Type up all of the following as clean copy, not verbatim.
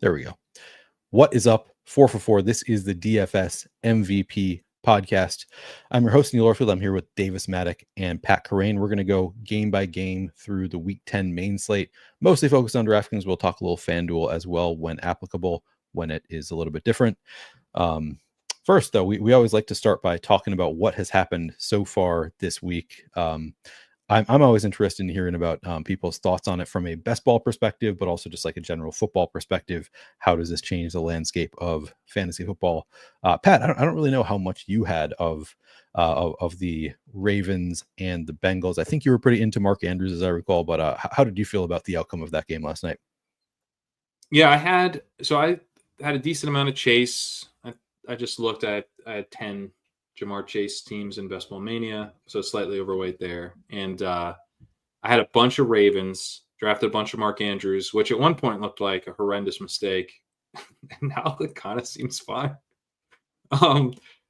There we go. What is up? 4 for 4. This is the DFS MVP podcast. I'm your host, Neil Orfield. I'm here with Davis Maddock and Pat Carrain. We're going to go game by game through the Week 10 main slate, mostly focused on DraftKings. We'll talk a little FanDuel as well when applicable, when it is a little bit different. First, though, we always like to start by talking about what has happened so far this week. I'm always interested in hearing about people's thoughts on it from a best ball perspective, but also just like a general football perspective. How does this change the landscape of fantasy football? Pat, I don't really know how much you had of the Ravens and the Bengals. I think you were pretty into Mark Andrews, as I recall, but how did you feel about the outcome of that game last night? Yeah, I had a decent amount of Chase. I just looked at 10 Jamar Chase teams in Best Ball Mania, so slightly overweight there. And I had a bunch of Ravens, drafted a bunch of Mark Andrews, which at one point looked like a horrendous mistake. And now it kind of seems fine.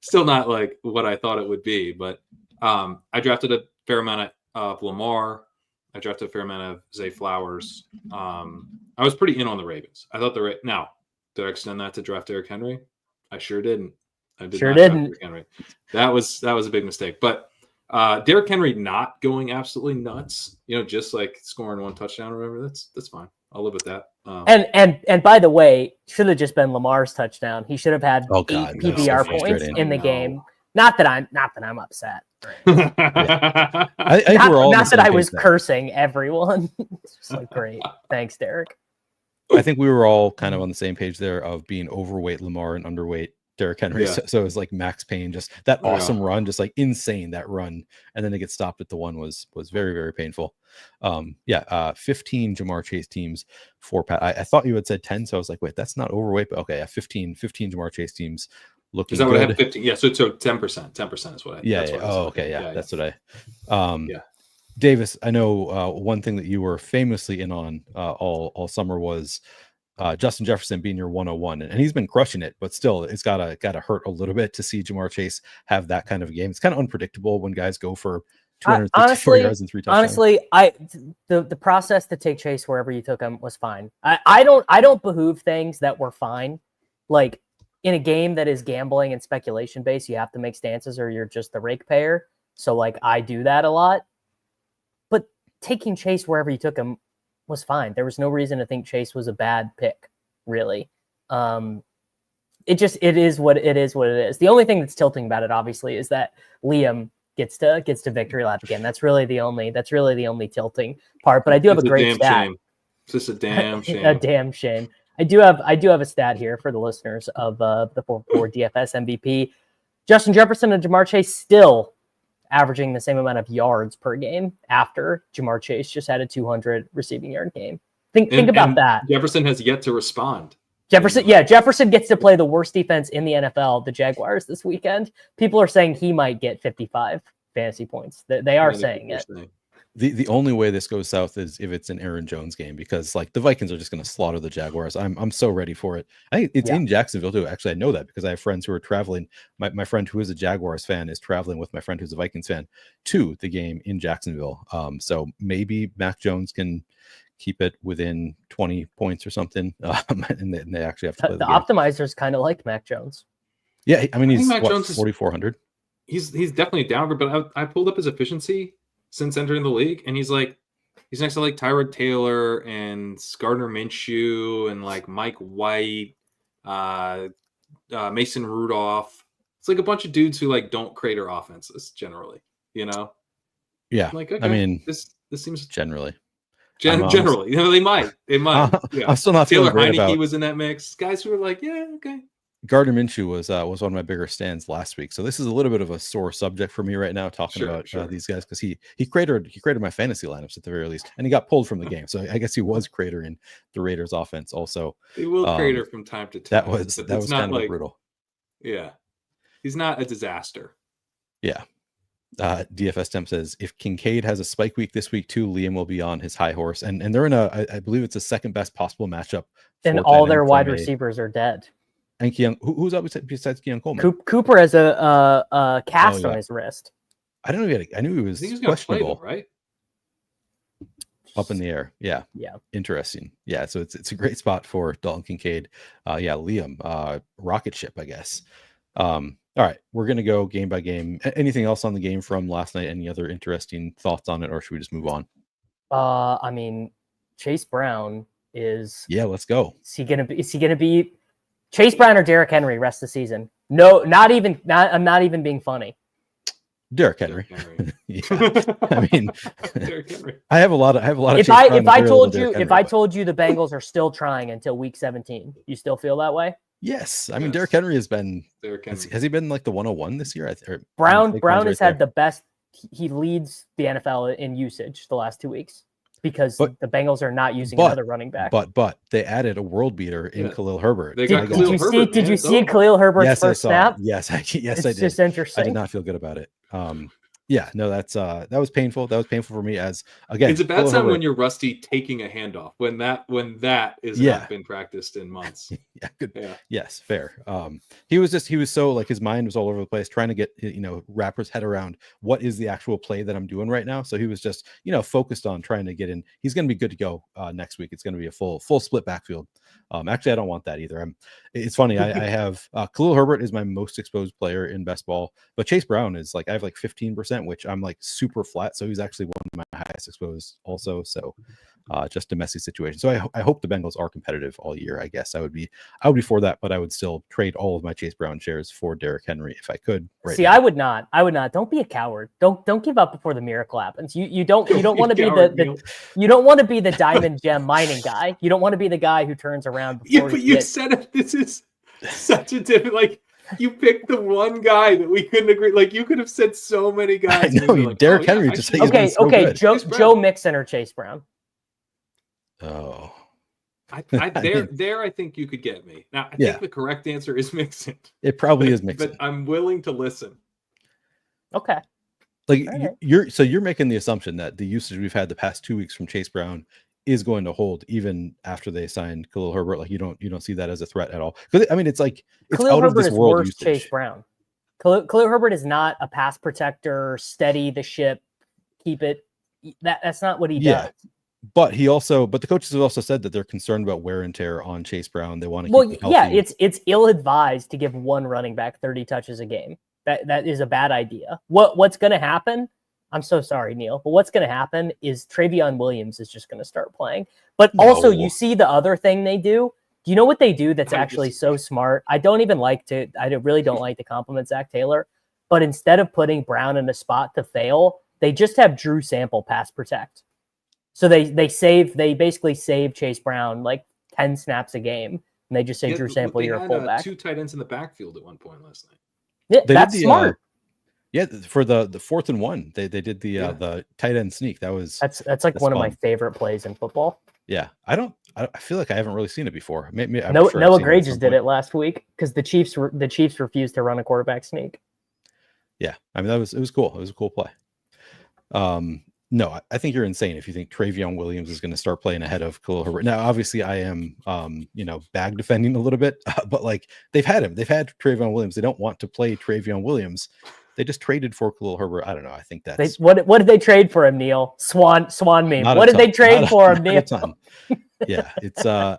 Still not like what I thought it would be, but I drafted a fair amount of Lamar. I drafted a fair amount of Zay Flowers. I was pretty in on the Ravens. I thought now, did I extend that to draft Derrick Henry? I sure didn't. Didn't. Henry. That was a big mistake. But Derrick Henry not going absolutely nuts, just like scoring one touchdown or whatever. That's fine. I'll live with that. And by the way, should have just been Lamar's touchdown. He should have had 8 PPR points in the game. Not that I'm upset. Yeah. I think we're all not that I was cursing everyone. It's just like, great. Thanks, Derek. I think we were all kind of on the same page there of being overweight Lamar and underweight Derrick Henry. Yeah. So it was like Max Payne, just that awesome run, just like insane that run. And then to get stopped at the one was very, very painful. 15 Jamar Chase teams for Pat. I thought you had said 10. So I was like, wait, that's not overweight, but okay. 15 Jamar Chase teams looking Is that good. What I had 15? Yeah. So 10%, 10% is what I, yeah. That's yeah. What Oh, okay. Yeah. That's what I, Davis, I know one thing that you were famously in on all summer was Justin Jefferson being your 101, and he's been crushing it, but still it's gotta hurt a little bit to see Jamar Chase have that kind of a game. It's kind of unpredictable when guys go for 254 yards and 3 touchdowns. Honestly, the process to take Chase wherever you took him was fine. I don't behoove things that were fine. Like in a game that is gambling and speculation based, you have to make stances or you're just the rake payer. So like I do that a lot. But taking Chase wherever you took him was fine. There was no reason to think Chase was a bad pick, really. It is what it is. The only thing that's tilting about it, obviously, is that Liam gets to victory lap again. That's really the only tilting part. But I do have a great stat. Shame. It's just a damn shame. A damn shame. I do have a stat here for the listeners of the 4 DFS MVP. Justin Jefferson and Jamar Chase still averaging the same amount of yards per game after Jamar Chase just had a 200 receiving yard game. Think about that. Jefferson has yet to respond. Jefferson gets to play the worst defense in the NFL, the Jaguars, this weekend. People are saying he might get 55 fantasy points. They are saying it. The only way this goes south is if it's an Aaron Jones game, because like the Vikings are just going to slaughter the Jaguars. I'm so ready for it. I think it's in Jacksonville too. Actually, I know that because I have friends who are traveling. My friend who is a Jaguars fan is traveling with my friend who's a Vikings fan to the game in Jacksonville. So maybe Mac Jones can keep it within 20 points or something. And they actually have to play the game. Optimizers kind of like Mac Jones. Yeah, I mean he's 4,400. He's definitely down, but I pulled up his efficiency since entering the league, and he's next to like Tyrod Taylor and Gardner Minshew and like Mike White, Mason Rudolph. It's like a bunch of dudes who like don't crater offenses generally, Yeah, like, okay, I mean, this seems generally, generally, they might. Yeah. I'm still not Taylor feeling great Heineke about was in that mix. Guys who were like, yeah, okay. Gardner Minshew was one of my bigger stands last week, so this is a little bit of a sore subject for me right now talking about these guys, because he cratered my fantasy lineups at the very least, and he got pulled from the game. So I guess he was cratering the Raiders' offense also. He will crater from time to time. That was kind of brutal. Yeah, he's not a disaster. Yeah. DFS Temp says if Kincaid has a spike week this week too, Liam will be on his high horse, and they're in I believe it's the second best possible matchup. And all their wide receivers are dead. And Keon, who's up besides Keon Coleman? Cooper has a cast on his wrist. I don't know. I knew he was questionable, questionable, right? Up in the air. Yeah. Yeah. Interesting. Yeah. So it's a great spot for Dalton Kincaid. Liam, rocket ship, I guess. All right. We're going to go game by game. Anything else on the game from last night? Any other interesting thoughts on it, or should we just move on? I mean, Chase Brown is. Yeah, let's go. Is he gonna be Chase Brown or Derrick Henry rest of the season? No, I'm not even being funny. Derrick Henry. Yeah. I mean, Derrick Henry. I have a lot of. If I told you the Bengals are still trying until week 17, you still feel that way? Yes. I mean, Derrick Henry has been. Has he been like the 101 this year? Brown has had the best. He leads the NFL in usage the last 2 weeks because the Bengals are not using another running back. But they added a world beater in Khalil Herbert. Did you see Khalil Herbert's first snap? Yes, I did. It's just interesting. I did not feel good about it. That was painful. That was painful for me as again. It's a bad sign when you're rusty taking a handoff when that is not been practiced in months. Good. Yeah. Yes, fair. He was so like his mind was all over the place trying to get wrap his head around what is the actual play that I'm doing right now. So he was just focused on trying to get in. He's going to be good to go next week. It's going to be a full split backfield. Actually, I don't want that either. It's funny. I have Khalil Herbert is my most exposed player in best ball, but Chase Brown is like I have like 15%, which I'm like super flat. So he's actually one of my highest exposed also. So just a messy situation. So I hope the Bengals are competitive all year. I guess I would be for that, but I would still trade all of my Chase Brown shares for Derrick Henry if I could. See, now. I would not. Don't be a coward. Don't give up before the miracle happens. You don't want to be you don't want to be the diamond gem mining guy. You don't want to be the guy who turns around. You said it. This is such a different like. You picked the one guy that we couldn't agree. Like you could have said so many guys. I know, like, Derrick Henry. Okay. Joe Mixon or Chase Brown. Oh, I think you could get me. Now I think the correct answer is Mixon. It probably is Mixon, but I'm willing to listen. Okay. Like you're making the assumption that the usage we've had the past 2 weeks from Chase Brown is going to hold even after they signed Khalil Herbert. Like you don't see that as a threat at all. Because I mean, it's like it's Khalil out Herbert of this is world. Worse Chase Brown. Khalil Herbert is not a pass protector. Steady the ship, keep it. That's not what he does. But the coaches have also said that they're concerned about wear and tear on Chase Brown. They want to keep him healthy. It's ill-advised to give one running back 30 touches a game. That is a bad idea. What's going to happen? I'm so sorry, Neil, but what's going to happen is Travion Williams is just going to start playing. But also, you see the other thing they do. Do you know what they do that's actually so smart? I really don't like to compliment Zach Taylor, but instead of putting Brown in a spot to fail, they just have Drew Sample pass protect. So they basically save Chase Brown like 10 snaps a game, and they just say Drew Sample, you're a fullback. 2 tight ends in the backfield at one point last night. Yeah, that's smart. For the 4th and 1, they did the tight end sneak. That's like one of my favorite plays in football. Yeah, I feel like I haven't really seen it before. Noah Gray just did it last week because the Chiefs refused to run a quarterback sneak. Yeah, I mean it was cool. It was a cool play. No, I think you're insane if you think Travion Williams is going to start playing ahead of Khalil Herbert. Now, obviously, I am, bag defending a little bit, but like they've had him. They've had Travion Williams. They don't want to play Travion Williams. They just traded for Khalil Herbert. I don't know. I think that's what did they trade for him, Neil? Swan meme. What did they trade for him, Neil? Yeah, it's I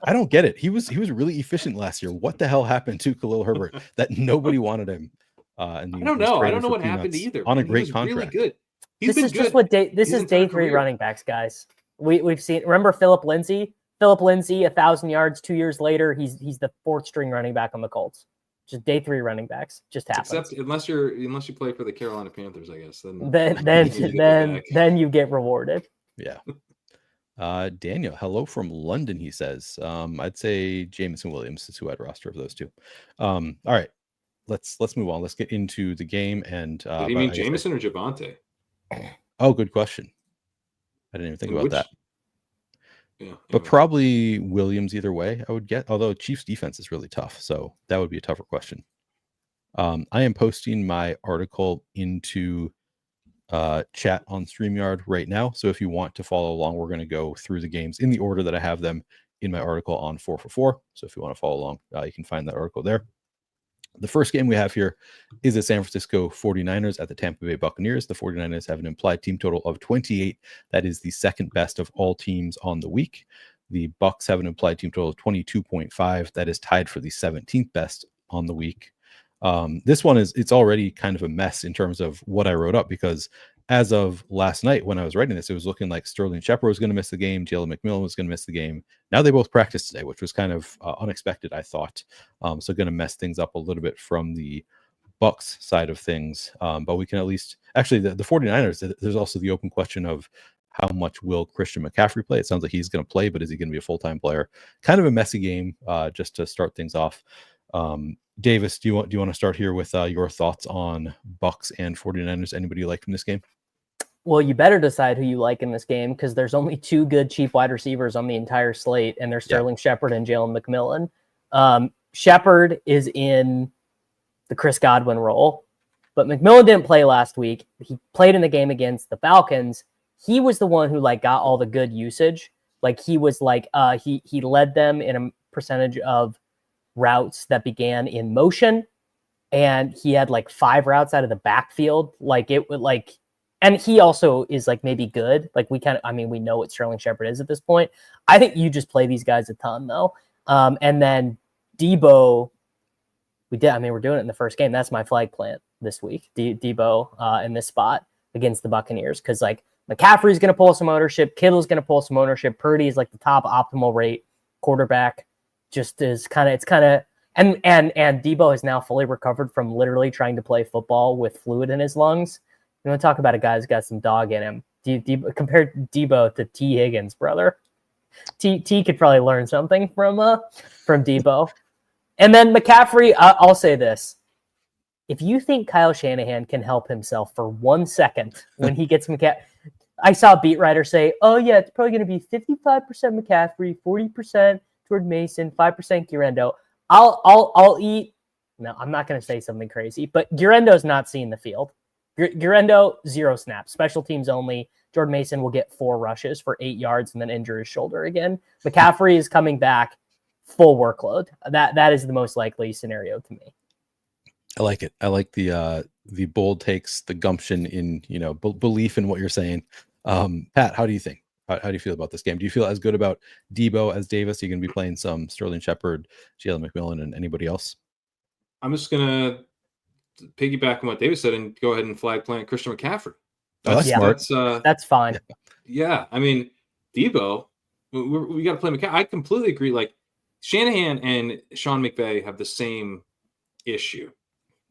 don't get it. He was really efficient last year. What the hell happened to Khalil Herbert that nobody wanted him? And I don't know. I don't know what happened either. On a great contract. Really good. This is day 3 running backs, guys. We've seen. Remember Philip Lindsay? 1,000 yards 2 years later. He's the 4th string running back on the Colts. Just day 3 running backs. Just happens. Except unless you play for the Carolina Panthers, I guess. Then you get rewarded. Yeah. Daniel, hello from London. He says, I'd say Jameson Williams is who I'd roster of those two. All right, let's move on. Let's get into the game. And do you mean Jameson or Javonte? Oh, good question. I didn't even think about that. Yeah, but probably Williams either way, I would get. Although Chiefs defense is really tough, so that would be a tougher question. I am posting my article into chat on StreamYard right now. So if you want to follow along, we're going to go through the games in the order that I have them in my article on 4for4. So if you want to follow along, you can find that article there. The first game we have here is the San Francisco 49ers at the Tampa Bay Buccaneers. The 49ers have an implied team total of 28. That is the second best of all teams on the week. The Bucks have an implied team total of 22.5. That is tied for the 17th best on the week. This one it's already kind of a mess in terms of what I wrote up, because as of last night when I was writing this, it was looking like Sterling Shepard was going to miss the game. Jalen McMillan was going to miss the game. Now they both practiced today, which was kind of unexpected, I thought. So going to mess things up a little bit from the Bucks side of things. But we can at least, actually the 49ers, there's also the open question of how much will Christian McCaffrey play? It sounds like he's going to play, but is he going to be a full-time player? Kind of a messy game just to start things off. Davis, do you want to start here with your thoughts on Bucks and 49ers? Anybody you like from this game? Well, you better decide who you like in this game, because there's only two good cheap wide receivers on the entire slate, and they're Sterling Shepard and Jalen McMillan. Shepard is in the Chris Godwin role, but McMillan didn't play last week. He played in the game against the Falcons. He was the one who got all the good usage. He was he led them in a percentage of routes that began in motion, and he had 5 routes out of the backfield. And he also is maybe good. We know what Sterling Shepard is at this point. I think you just play these guys a ton though. And then Debo, we're doing it in the first game. That's my flag plant this week. Debo in this spot against the Buccaneers. Cause McCaffrey's going to pull some ownership. Kittle's going to pull some ownership. Purdy is the top optimal rate quarterback. Just is and Debo is now fully recovered from literally trying to play football with fluid in his lungs. You want to talk about a guy who's got some dog in him. Compare Debo to T. Higgins, brother. T could probably learn something from Debo. And then McCaffrey, I'll say this. If you think Kyle Shanahan can help himself for 1 second when he gets McCaffrey, I saw a beat writer say, oh yeah, it's probably going to be 55% McCaffrey, 40% toward Mason, 5% Guerendo. I'll eat. No, I'm not going to say something crazy, but Guerendo's not seeing the field. Guerendo, 0 snaps, special teams only. Jordan Mason will get 4 rushes for 8 yards and then injure his shoulder again. McCaffrey is coming back, full workload. That is the most likely scenario to me. I like it. I like the bold takes, the gumption in belief in what you're saying. Pat, how do you think? How do you feel about this game? Do you feel as good about Debo as Davis? Are you going to be playing some Sterling Shepard, Jalen McMillan, and anybody else? I'm just gonna piggyback on what Davis said and go ahead and flag plant Christian McCaffrey. That's smart. That's fine. Yeah, Debo, we got to play McCaffrey. I completely agree. Shanahan and Sean McVay have the same issue.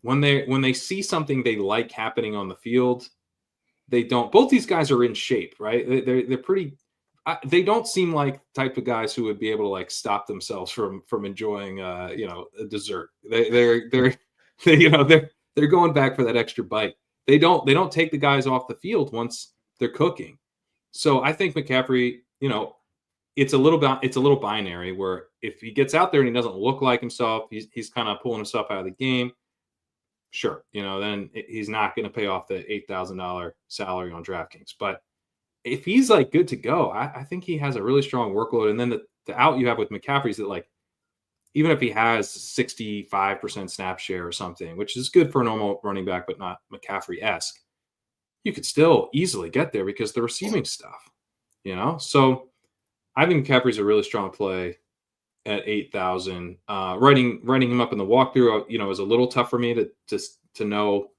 When they see something they like happening on the field, they don't. Both these guys are in shape, right? They're pretty. They don't seem like the type of guys who would be able to stop themselves from enjoying a dessert. They're going back for that extra bite. They don't take the guys off the field once they're cooking. So I think McCaffrey, it's a little binary where if he gets out there and he doesn't look like himself, he's kind of pulling himself out of the game. Sure, then he's not going to pay off the $8,000 salary on DraftKings. But if he's good to go, I think he has a really strong workload. And then the out you have with McCaffrey is that even if he has 65% snap share or something, which is good for a normal running back, but not McCaffrey-esque, you could still easily get there because the receiving stuff, So I think McCaffrey's a really strong play at 8,000. Writing him up in the walkthrough, is a little tough for me to know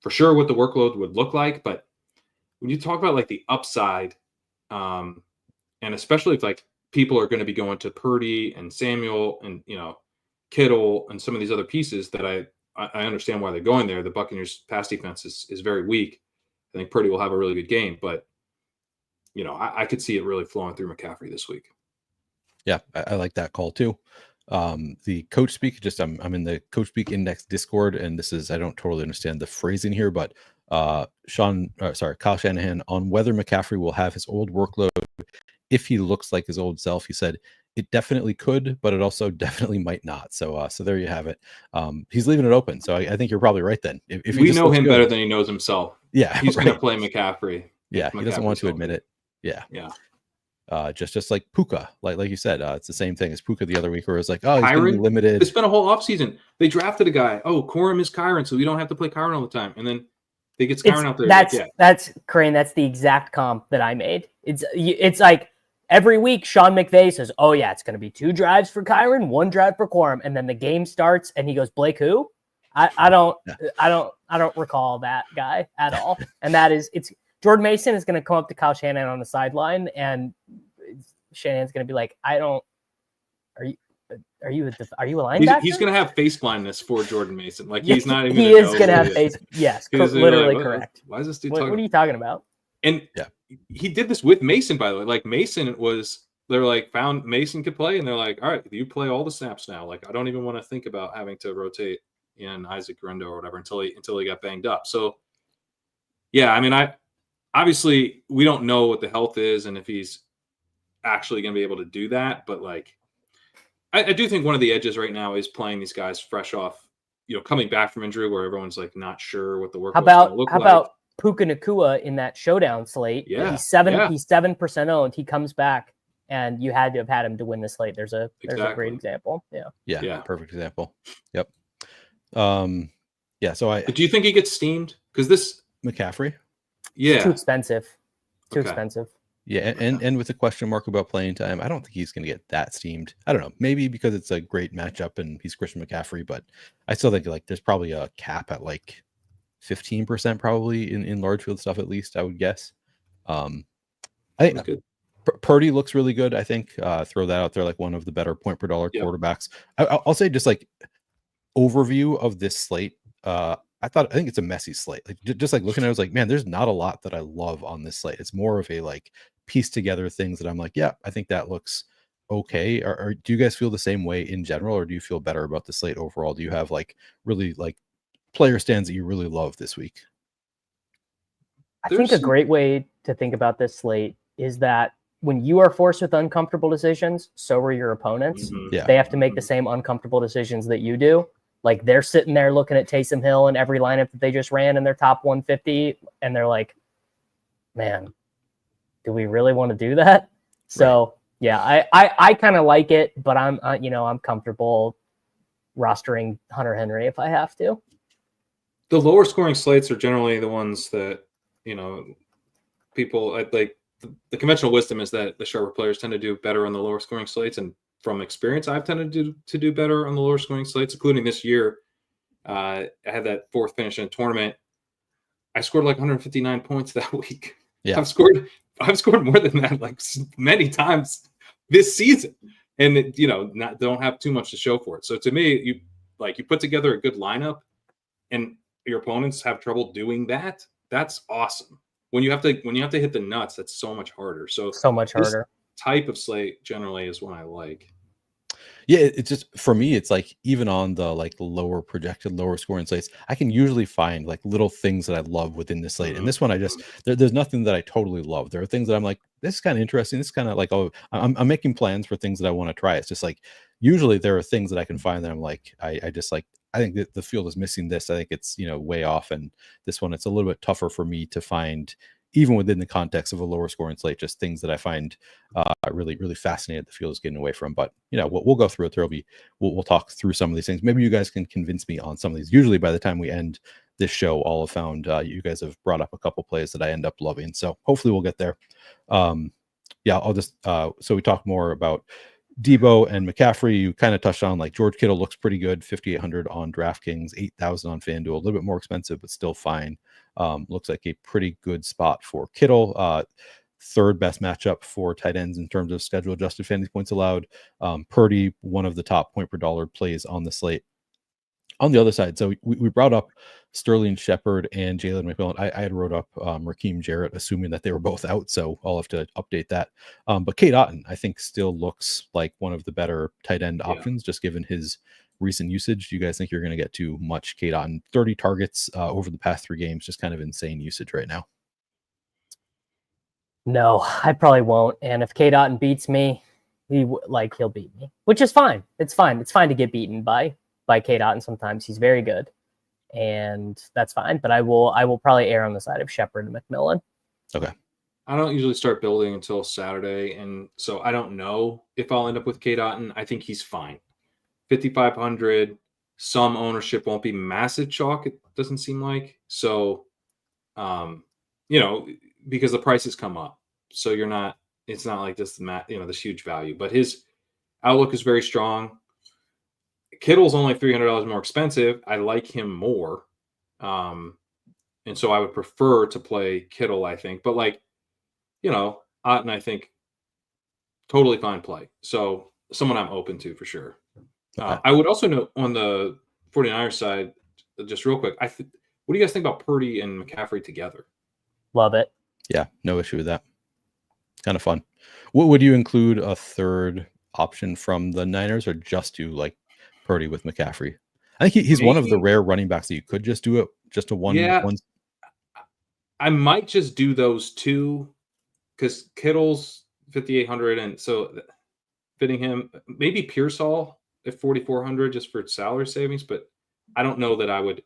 for sure what the workload would look like. But when you talk about the upside, and especially if people are going to be going to Purdy and Samuel and Kittle and some of these other pieces that I understand why they're going there. The Buccaneers pass defense is very weak. I think Purdy will have a really good game, but I could see it really flowing through McCaffrey this week. Yeah, I like that call too. The coach speak, I'm in the coach speak index Discord, and this is, I don't totally understand the phrasing here, but Kyle Shanahan on whether McCaffrey will have his old workload if he looks like his old self. He said it definitely could, but it also definitely might not. So there you have it. He's leaving it open. So I think you're probably right then. If we know him better than he knows himself. Yeah, he's going to play McCaffrey. Yeah, he doesn't want to admit it. Yeah. Just like Puka, like you said, it's the same thing as Puka the other week, where it's like, oh, he's going to be Kyron, limited. It's been a whole offseason. They drafted a guy. Oh, Corum is Kyron, so we don't have to play Kyron all the time. And then they get Kyron out there. That's Crane. That's the exact comp that I made. It's like every week Sean McVay says, "Oh yeah, it's going to be 2 drives for Kyron, 1 drive for Corum," and then the game starts and he goes, "Blake who?" I don't recall that guy at all. And it's Jordan Mason is going to come up to Kyle Shanahan on the sideline, and Shanahan's going to be like, "Are you a linebacker?" He's going to have face blindness for Jordan Mason. Like Yeah, he's not even. He is going to have face. Yes, literally correct. Why is this dude What talking? are you talking about? And he did this with Mason, by the way. Like Mason they're like found Mason could play, and they're like, all right, you play all the snaps now. Like I don't even want to think about having to rotate in Isaac Rendo or whatever until he got banged up. So yeah, I mean, obviously we don't know what the health is and if he's actually going to be able to do that, but like I do think one of the edges right now is playing these guys fresh off, coming back from injury, where everyone's like not sure what the work. How about Puka Nacua in that showdown slate? Yeah, he's 7% owned. He comes back, and you had to have had him to win the slate. There's a great example. Yeah, perfect example. Yep. So do you think he gets steamed? Because this McCaffrey, it's too expensive. Expensive. Yeah, and with the question mark about playing time, I don't think he's going to get that steamed. I don't know, maybe because it's a great matchup and he's Christian McCaffrey, but I still think like there's probably a cap at like 15% probably in large field stuff, at least I would guess. I think Purdy looks really good. I think throw that out there, like one of the better point per dollar quarterbacks. I'll say just like overview of this slate. I think it's a messy slate. Like just like looking at it, I was like, man, there's not a lot that I love on this slate. It's more of a like piece together things that I'm like, yeah, I think that looks okay. Or do you guys feel the same way in general, or do you feel better about the slate overall? Do you have like really like player stands that you really love this week? I think a great way to think about this slate is that when you are forced with uncomfortable decisions, so are your opponents. Mm-hmm. They have to make the same uncomfortable decisions that you do. Like they're sitting there looking at Taysom Hill and every lineup that they just ran in their top 150, and they're like, "Man, do we really want to do that?" So yeah, I kind of like it, but I'm comfortable rostering Hunter Henry if I have to. The lower scoring slates are generally the ones that people like. The conventional wisdom is that the sharper players tend to do better on the lower scoring slates, and from experience, I've tended to do better on the lower scoring slates, including this year. I had that 4th finish in a tournament. I scored like 159 points that week. Yeah. I've scored more than that like many times this season, and don't have too much to show for it. So to me, you put together a good lineup, and your opponents have trouble doing that. That's awesome. When you have to hit the nuts, that's so much harder. So much harder. Type of slate generally is one I like. Yeah, it's just for me, it's like even on the like lower projected, lower scoring slates, I can usually find like little things that I love within the slate. And this one, there's nothing that I totally love. There are things that I'm like, this is kind of interesting. This is kind of like, I'm making plans for things that I want to try. It's just like usually there are things that I can find that I'm like, I just like, I think that the field is missing this. I think it's way off, and this one it's a little bit tougher for me to find. Even within the context of a lower scoring slate, just things that I find really, really fascinating the field is getting away from. But we'll go through it. We'll talk through some of these things. Maybe you guys can convince me on some of these. Usually by the time we end this show, I'll have found you guys have brought up a couple plays that I end up loving. So hopefully we'll get there. I'll just so we talk more about Debo and McCaffrey. You kind of touched on like George Kittle looks pretty good, 5,800 on DraftKings, 8,000 on FanDuel, a little bit more expensive, but still fine. Looks like a pretty good spot for Kittle. 3rd best matchup for tight ends in terms of schedule adjusted fantasy points allowed. Purdy, one of the top point per dollar plays on the slate. On the other side, so we brought up Sterling Shepard and Jalen McMillan. I had wrote up Raheem Jarrett, assuming that they were both out, so I'll have to update that. But Cade Otton, I think, still looks like one of the better tight end options, just given his recent usage. Do you guys think you're going to get too much Cade Otton? 30 targets over the past 3 games, just kind of insane usage right now. No, I probably won't. And if Cade Otton beats me, he'll beat me, which is fine. It's fine. It's fine to get beaten by Cade Otton sometimes. He's very good, and that's fine. But I will probably err on the side of Shepard and McMillan. Okay. I don't usually start building until Saturday, and so I don't know if I'll end up with Cade Otton. I think he's fine. 5,500. Some ownership won't be massive chalk. It doesn't seem like so. Because the prices come up, so you're not. It's not like this, this huge value. But his outlook is very strong. Kittle's only $300 more expensive. I like him more, and so I would prefer to play Kittle. I think, but Otton, I think, totally fine play. So someone I'm open to for sure. Okay. I would also note on the 49ers side, just real quick, what do you guys think about Purdy and McCaffrey together? Love it. Yeah, no issue with that. Kind of fun. What would you include a third option from the Niners, or just do like Purdy with McCaffrey? I think he's one of the rare running backs that you could just do it just a one. Yeah, one. I might just do those two because Kittle's 5,800, and so fitting him. Maybe Pearsall at 4,400 just for salary savings, but I don't know that I would.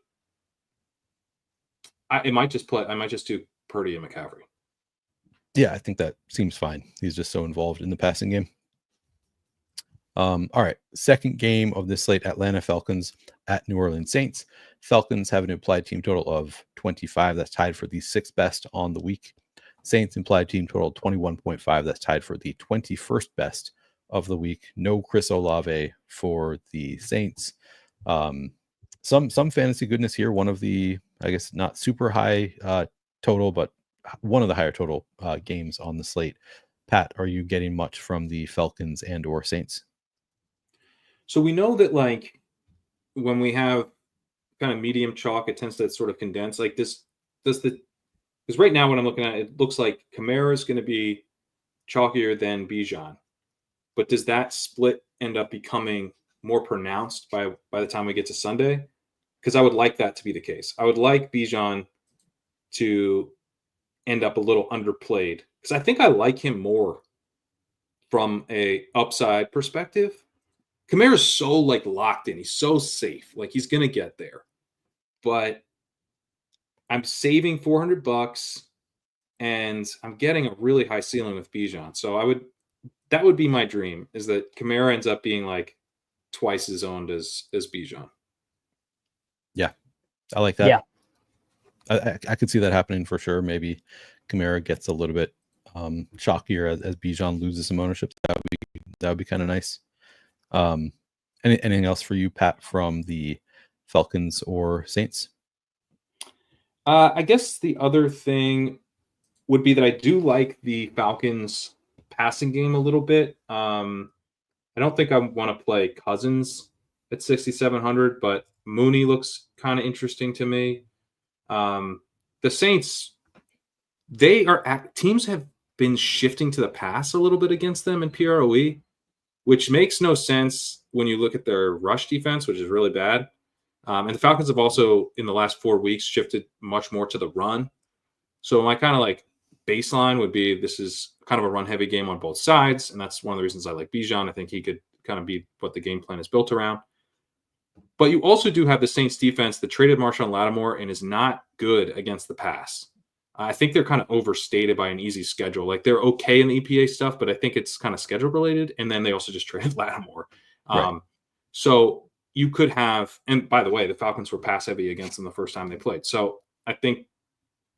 I might just do Purdy and McCaffrey. Yeah, I think that seems fine. He's just so involved in the passing game. All right, second game of this slate: Atlanta Falcons at New Orleans Saints. Falcons have an implied team total of 25. That's tied for the sixth best on the week. Saints implied team total 21.5. That's tied for the 21st best of the week. No Chris Olave for the Saints. Some fantasy goodness here. One of the, I guess, not super high total, but one of the higher total games on the slate. Pat, are you getting much from the Falcons and or Saints? So we know that when we have kind of medium chalk, it tends to sort of condense like this. Because right now when I'm looking at it, it looks like Kamara is going to be chalkier than Bijan. But does that split end up becoming more pronounced by the time we get to Sunday? Because I would like that to be the case. I would like Bijan to end up a little underplayed because I think I like him more from a upside perspective. Kamara's so locked in. He's so safe. He's going to get there. But I'm saving $400 and I'm getting a really high ceiling with Bijan. So that would be my dream, is that Kamara ends up being twice as owned as Bijan. Yeah, I like that. Yeah. I could see that happening for sure. Maybe Kamara gets a little bit chalkier as Bijan loses some ownership. That would be kind of nice. Anything else for you, Pat, from the Falcons or Saints? I guess the other thing would be that I do like the Falcons passing game a little bit. I don't think I want to play Cousins at 6,700, but Mooney looks kind of interesting to me. The Saints, teams have been shifting to the pass a little bit against them in PROE, which makes no sense when you look at their rush defense, which is really bad. And the Falcons have also, in the last 4 weeks, shifted much more to the run. So my kind of baseline would be this is kind of a run-heavy game on both sides, and that's one of the reasons I like Bijan. I think he could kind of be what the game plan is built around. But you also do have the Saints defense that traded Marshawn Lattimore and is not good against the pass. I think they're kind of overstated by an easy schedule. They're okay in the EPA stuff, but I think it's kind of schedule related. And then they also just traded Lattimore. Right. So you could have, and by the way, the Falcons were pass heavy against them the first time they played. So I think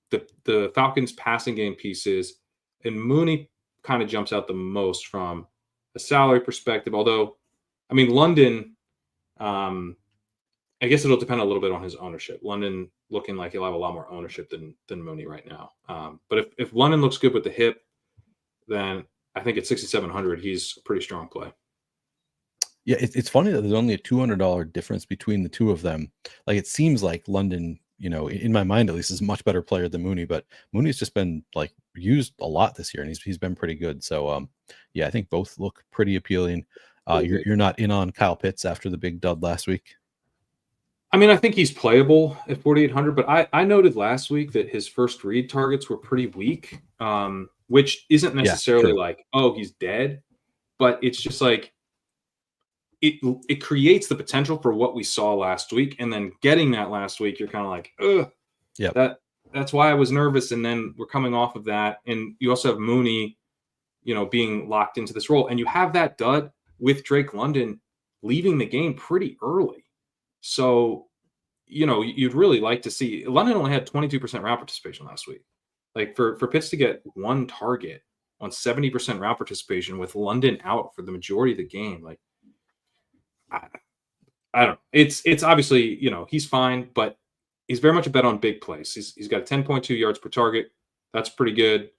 the Falcons passing game pieces, and Mooney kind of jumps out the most from a salary perspective. Although, London, I guess it'll depend a little bit on his ownership. London looking like he'll have a lot more ownership than Mooney right now. But if London looks good with the hip, then I think at 6,700, he's a pretty strong play. Yeah, it's funny that there's only a $200 difference between the two of them. It seems like London, in my mind at least, is a much better player than Mooney, but Mooney's just been used a lot this year, and he's been pretty good. So yeah, I think both look pretty appealing. You're not in on Kyle Pitts after the big dud last week? I think he's playable at 4,800, but I noted last week that his first read targets were pretty weak, which isn't necessarily he's dead, but it's just it creates the potential for what we saw last week. And then getting that last week, you're kind of ugh. Yeah. That that's why I was nervous. And then we're coming off of that. And you also have Mooney, being locked into this role. And you have that dud with Drake London leaving the game pretty early. So, you'd really like to see. London only had 22% route participation last week. Like for Pitts to get one target on 70% route participation with London out for the majority of the game, like I don't know. It's obviously, he's fine, but he's very much a bet on big plays. He's got 10.2 yards per target. That's pretty good.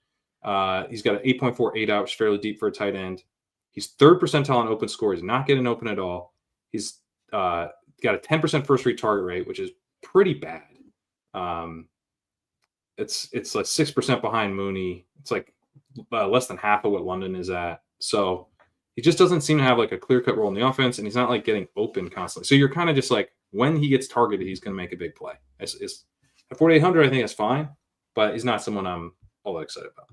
He's got an 8.48 out, which is fairly deep for a tight end. He's third percentile on open score. He's not getting open at all. He's got a 10% first read target rate, which is pretty bad. It's like 6% behind Mooney. It's like less than half of what London is at. So he just doesn't seem to have like a clear-cut role in the offense, and he's not like getting open constantly. So you're kind of just like, when he gets targeted, he's going to make a big play. At 4,800, I think that's fine, but he's not someone I'm all that excited about.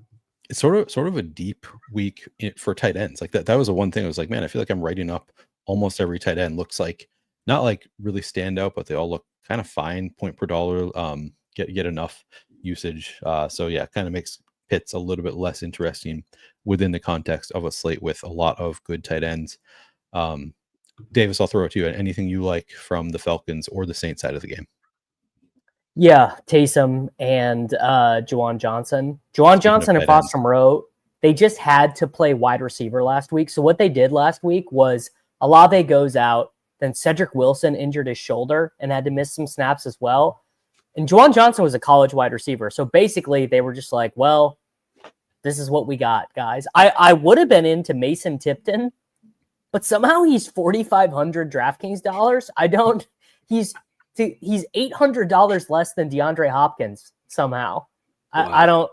It's sort of a deep week for tight ends. Like that was the one thing I was like, man, I feel like I'm writing up almost every tight end. Looks like not like really stand out, but they all look kind of fine. Point per dollar, get enough usage. So yeah, kind of makes Pitts a little bit less interesting within the context of a slate with a lot of good tight ends. Davis, I'll throw it to you. Anything you like from the Falcons or the Saints side of the game? Yeah, Taysom and Juwan Johnson. Johnson and Foster Moreau, they just had to play wide receiver last week. So what they did last week was Olave goes out, then Cedric Wilson injured his shoulder and had to miss some snaps as well. And Juwan Johnson was a college wide receiver. So basically they were just like, well, this is what we got, guys. I would have been into Mason Tipton, but somehow he's $4,500 DraftKings dollars. He's $800 less than DeAndre Hopkins somehow. Wow. I don't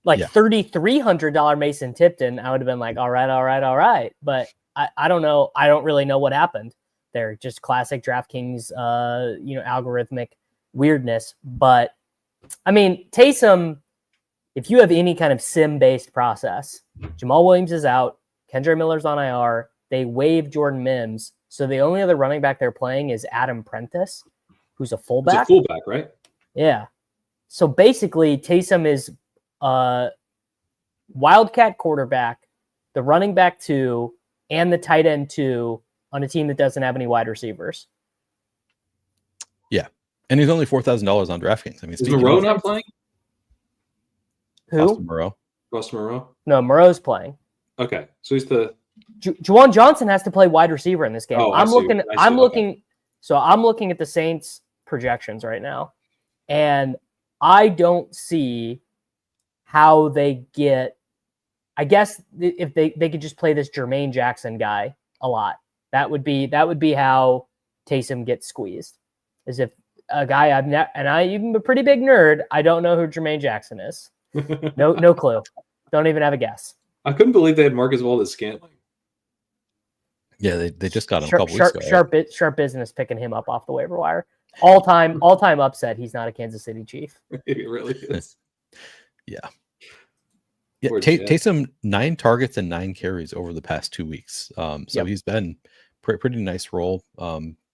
like $3,300 Mason Tipton. I would have been like, all right. But I don't know. I don't really know what happened there. Just classic DraftKings, algorithmic weirdness. But I mean, Taysom, if you have any kind of sim-based process, Jamal Williams is out. Kendre Miller's on IR. They waived Jordan Mims. So the only other running back they're playing is Adam Prentice, who's a fullback. He's a fullback, right? Yeah. So basically, Taysom is a wildcat quarterback, the running back 2, and the tight end 2 on a team that doesn't have any wide receivers. Yeah. And he's only $4,000 on DraftKings. I mean, is Moreau not playing? Who? Foster Moreau? No, Moreau's playing. Okay. So he's the Juwan Johnson has to play wide receiver in this game. Oh, I'm looking at the Saints projections right now, and I don't see how they get. I guess if they could just play this Jermaine Jackson guy a lot, that would be how Taysom gets squeezed. As if a guy I'm a pretty big nerd. I don't know who Jermaine Jackson is. No clue. Don't even have a guess. I couldn't believe they had Marcus Valdes-Scantling. Yeah, they just got him a couple weeks ago. Sharp business picking him up off the waiver wire. All time upset. He's not a Kansas City Chief. It really is. Yeah. Taysom 9 targets and 9 carries over the past 2 weeks. He's been pretty nice role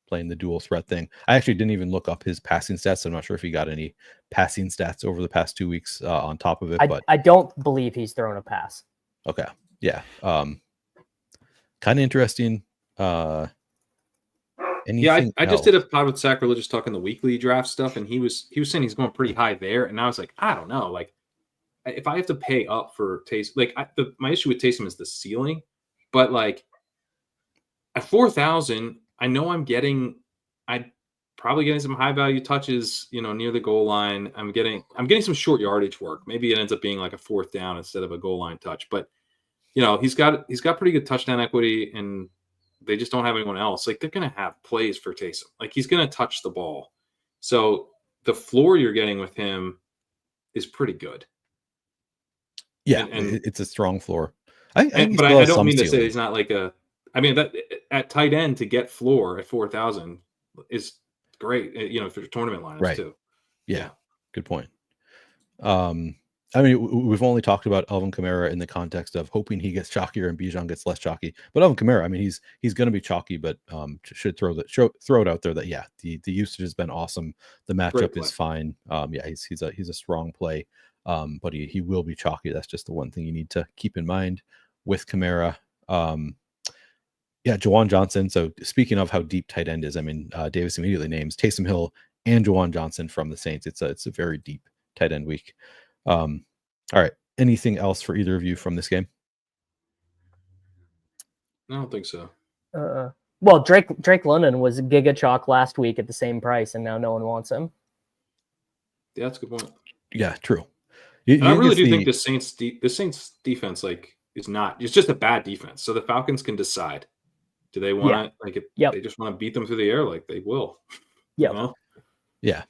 playing the dual threat thing. I actually didn't even look up his passing stats. So I'm not sure if he got any passing stats over the past 2 weeks on top of it. But I don't believe he's thrown a pass. Okay. Yeah. Kind of interesting. I just did a pod with Sacrilegious talking the weekly draft stuff, and he was saying he's going pretty high there, and I was like, I don't know, like if I have to pay up for Taysom, like my issue with Taysom is the ceiling, but like at 4,000, I know I'm probably getting some high value touches, near the goal line. I'm getting some short yardage work. Maybe it ends up being like a 4th down instead of a goal line touch, but he's got pretty good touchdown equity, and they just don't have anyone else. Like, they're going to have plays for Taysom. Like, he's going to touch the ball. So the floor you're getting with him is pretty good. Yeah, and it's a strong floor. I don't mean to say he's not like that at tight end to get floor at 4,000 is great. For tournament lineups too. Yeah, good point. I mean, we've only talked about Alvin Kamara in the context of hoping he gets chalkier and Bijan gets less chalky. But Alvin Kamara, I mean, he's going to be chalky, but should throw it out there that the usage has been awesome. The matchup is fine. He's a strong play, but he will be chalky. That's just the one thing you need to keep in mind with Kamara. Juwan Johnson. So speaking of how deep tight end is, I mean, Davis immediately names Taysom Hill and Juwan Johnson from the Saints. It's a very deep tight end week. All right. Anything else for either of you from this game? I don't think so. Well, Drake London was giga chalk last week at the same price, and now no one wants him. Yeah, that's a good point. Yeah, true. I really do think the Saints defense it's just a bad defense. So the Falcons can decide. Do they want to they just want to beat them through the air? Like they will. Yeah. You know? Yeah.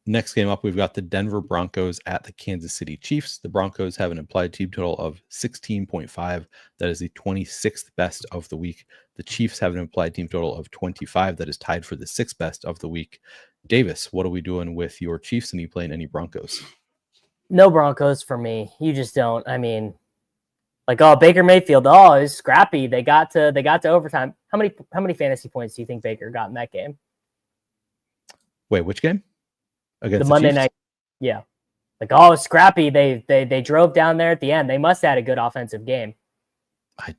Next game up, we've got the Denver Broncos at the Kansas City Chiefs. The Broncos have an implied team total of 16.5. That is the 26th best of the week. The Chiefs have an implied team total of 25. That is tied for the 6th best of the week. Davis, what are we doing with your Chiefs? And you playing any Broncos? No Broncos for me. You just don't. I mean, Baker Mayfield. Oh, it's scrappy. They got to overtime. How many fantasy points do you think Baker got in that game? Wait, which game? Against the Monday Chiefs? night. Yeah. Scrappy. They drove down there at the end. They must have had a good offensive game. I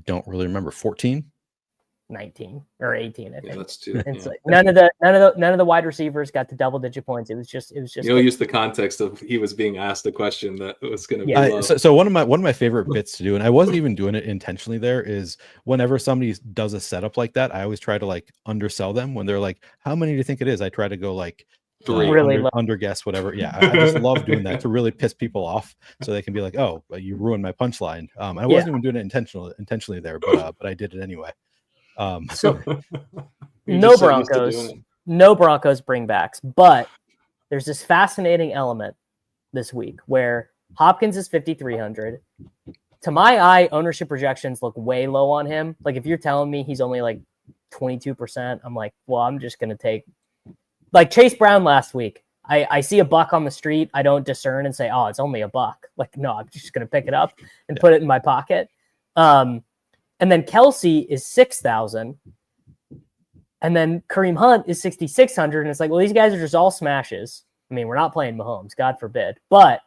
don't really remember. 14? 19 or 18, I think. Yeah, that's too. It's like none of the wide receivers got to double-digit points. It was just. You'll use the context of he was being asked a question that was going to be low. So one of my favorite bits to do, and I wasn't even doing it intentionally there, is whenever somebody does a setup like that, I always try to undersell them when they're like, how many do you think it is? I try to go 3. Really under guess, whatever. Yeah, I just love doing that to really piss people off, so they can be like, "Oh, you ruined my punchline." I wasn't even doing it intentionally there, but I did it anyway. So no Broncos bringbacks, but there's this fascinating element this week where Hopkins is 5,300. To my eye, ownership projections look way low on him. If you're telling me he's only 22%, I'm like, well, I'm just gonna take Chase Brown last week. I see a buck on the street. I don't discern and say, oh, it's only a buck. No, I'm just going to pick it up and put it in my pocket. And then Kelsey is 6,000. And then Kareem Hunt is 6,600. And it's well, these guys are just all smashes. I mean, we're not playing Mahomes, God forbid. But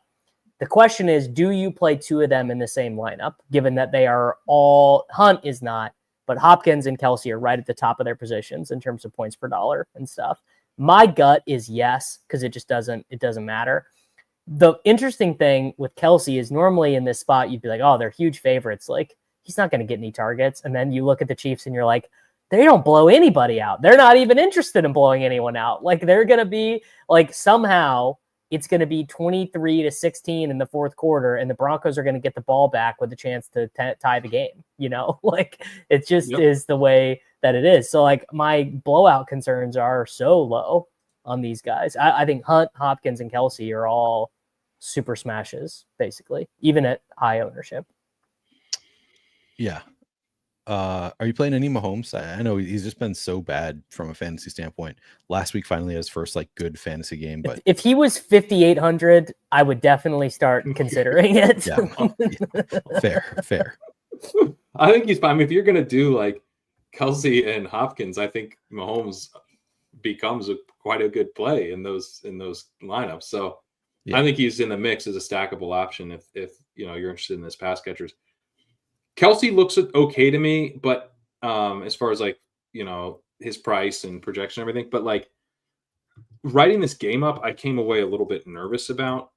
the question is, do you play two of them in the same lineup, given that they are all, Hunt is not, but Hopkins and Kelsey are right at the top of their positions in terms of points per dollar and stuff. My gut is yes, because it doesn't matter. The interesting thing with Kelsey is normally in this spot, you'd be like, oh, they're huge favorites. He's not going to get any targets. And then you look at the Chiefs and you're like, they don't blow anybody out. They're not even interested in blowing anyone out. They're going to be somehow it's going to be 23-16 in the fourth quarter, and the Broncos are going to get the ball back with a chance to tie the game. It just is the way that it is. So my blowout concerns are so low on these guys. I think Hunt, Hopkins, and Kelsey are all super smashes, basically, even at high ownership. Yeah. Are you playing any Mahomes? I know he's just been so bad from a fantasy standpoint. Last week finally his first good fantasy game, but if he was 5,800, I would definitely start considering it. Fair. I think he's fine. I mean, if you're gonna do Kelsey and Hopkins, I think Mahomes becomes quite a good play in those lineups. So I think he's in the mix as a stackable option if you're interested in this pass catchers. Kelsey looks okay to me, but as far as his price and projection and everything, but writing this game up, I came away a little bit nervous about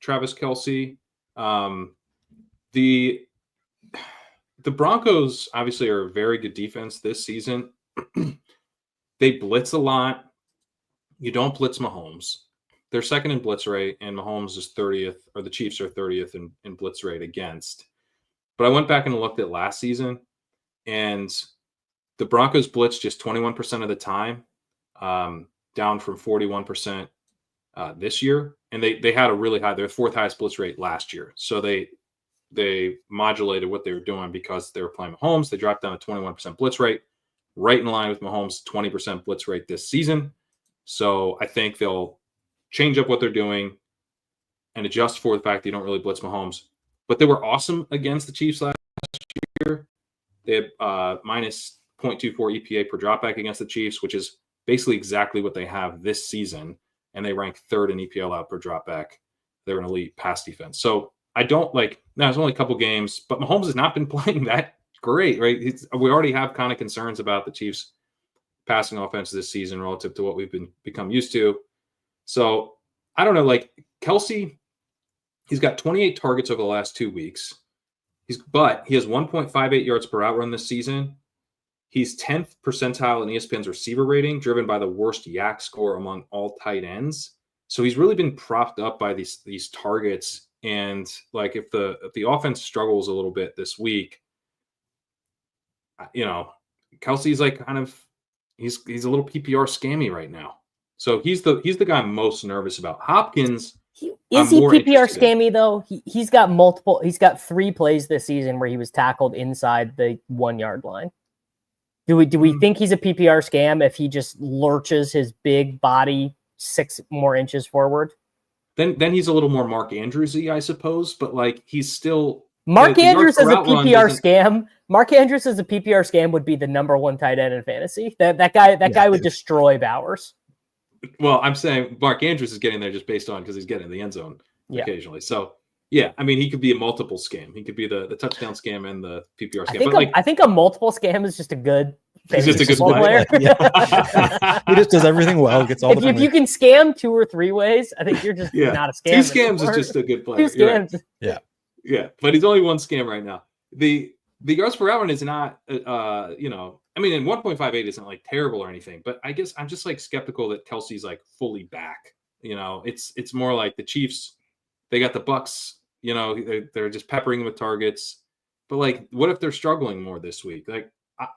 Travis Kelsey. The Broncos obviously are a very good defense this season. They blitz a lot. You don't blitz Mahomes. They're second in blitz rate, and Mahomes is 30th, or the Chiefs are 30th in blitz rate against. But I went back and looked at last season, and the Broncos blitz just 21% of the time, down from 41% this year. And they had a really high, their fourth highest blitz rate last year. So they modulated what they were doing because they were playing Mahomes. They dropped down to 21% blitz rate, right in line with Mahomes' 20% blitz rate this season. So I think they'll change up what they're doing and adjust for the fact that you don't really blitz Mahomes. But they were awesome against the Chiefs last year. They had minus 0.24 EPA per dropback against the Chiefs, which is basically exactly what they have this season. And they rank third in EPA allowed per dropback. They're an elite pass defense. So I don't now it's only a couple games, but Mahomes has not been playing that great, right? We already have kind of concerns about the Chiefs passing offense this season relative to what we've become used to. So I don't know, Kelsey, he's got 28 targets over the last 2 weeks. But he has 1.58 yards per out run this season. He's 10th percentile in ESPN's receiver rating, driven by the worst YAC score among all tight ends. So he's really been propped up by these targets. And if the offense struggles a little bit this week, Kelsey's he's a little PPR scammy right now. So he's the guy I'm most nervous about. Hopkins. Is he PPR scammy though? He's got multiple. He's got 3 plays this season where he was tackled inside the 1 yard line. Do we think he's a PPR scam if he just lurches his big body 6 more inches forward? Then he's a little more Mark Andrews-y, I suppose. But he's still Mark Andrews as a PPR scam. Mark Andrews as a PPR scam would be the number 1 tight end in fantasy. That guy would destroy Bowers. Well, I'm saying Mark Andrews is getting there just based on because he's getting in the end zone occasionally. So, yeah, I mean, he could be a multiple scam. He could be the touchdown scam and the PPR scam. I think a multiple scam is just a good. He's just a good player. He just does everything well. Gets all if you can scam 2 or 3 ways, I think you're just not a scam. 2 scams is just a good player. 2 scams. Right. Yeah, but he's only 1 scam right now. The yards per hour is not, and 1.58 isn't terrible or anything, but I guess I'm just skeptical that Kelsey's fully back. It's more like the Chiefs, they got the Bucks, they're just peppering him with targets. But what if they're struggling more this week?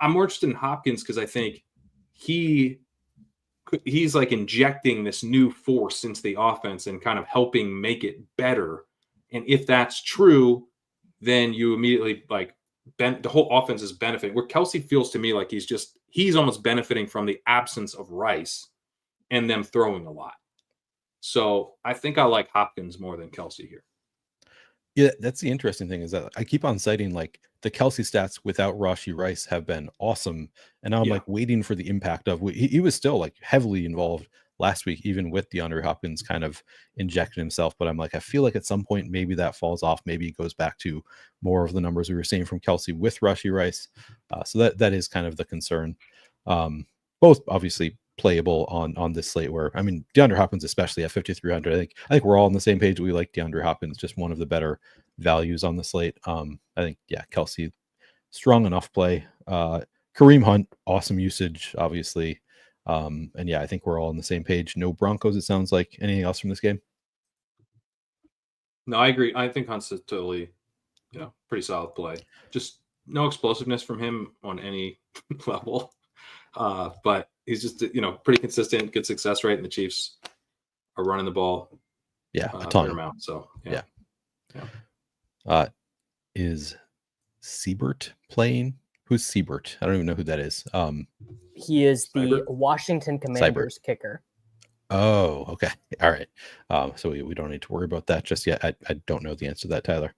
I'm more interested in Hopkins because I think he's injecting this new force into the offense and kind of helping make it better. And if that's true, then you immediately the whole offense is benefiting. Where Kelsey feels to me like he's almost benefiting from the absence of Rice and them throwing a lot. So I think I like Hopkins more than Kelsey here. Yeah, that's the interesting thing is that I keep on citing the Kelsey stats without Rashee Rice have been awesome. And now I'm waiting for the impact of he was still heavily involved last week, even with DeAndre Hopkins kind of injecting himself. But I'm I feel like at some point, maybe that falls off. Maybe it goes back to more of the numbers we were seeing from Kelsey with Rashee Rice. So that is kind of the concern. Both obviously playable on this slate where, DeAndre Hopkins, especially at 5,300, I think we're all on the same page. We like DeAndre Hopkins, just one of the better values on the slate. I think, Kelsey, strong enough play. Kareem Hunt, awesome usage, obviously. I think we're all on the same page. No Broncos, it sounds like. Anything else from this game? No, I agree. I think Hunt's a totally, pretty solid play. Just no explosiveness from him on any level. But he's just, pretty consistent, good success rate, and the Chiefs are running the ball. Yeah, a ton. Amount, so, yeah. Is Siebert playing? Who's Siebert? I don't even know who that is. He is the Washington Commanders kicker. Oh, okay. All right. So we don't need to worry about that just yet. I don't know the answer to that, Tyler.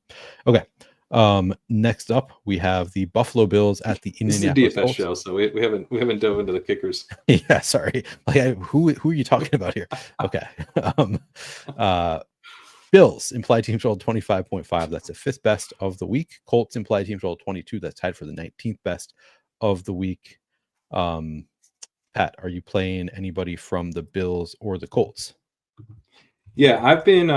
Okay. Next up, we have the Buffalo Bills at the Indianapolis Colts. Show, so we haven't dove into the kickers. Yeah, sorry. Who are you talking about here? Okay. Bills implied team total 25.5. That's the 5th best of the week. Colts implied team total 22. That's tied for the 19th best of the week. Pat, are you playing anybody from the Bills or the Colts? Yeah, I've been,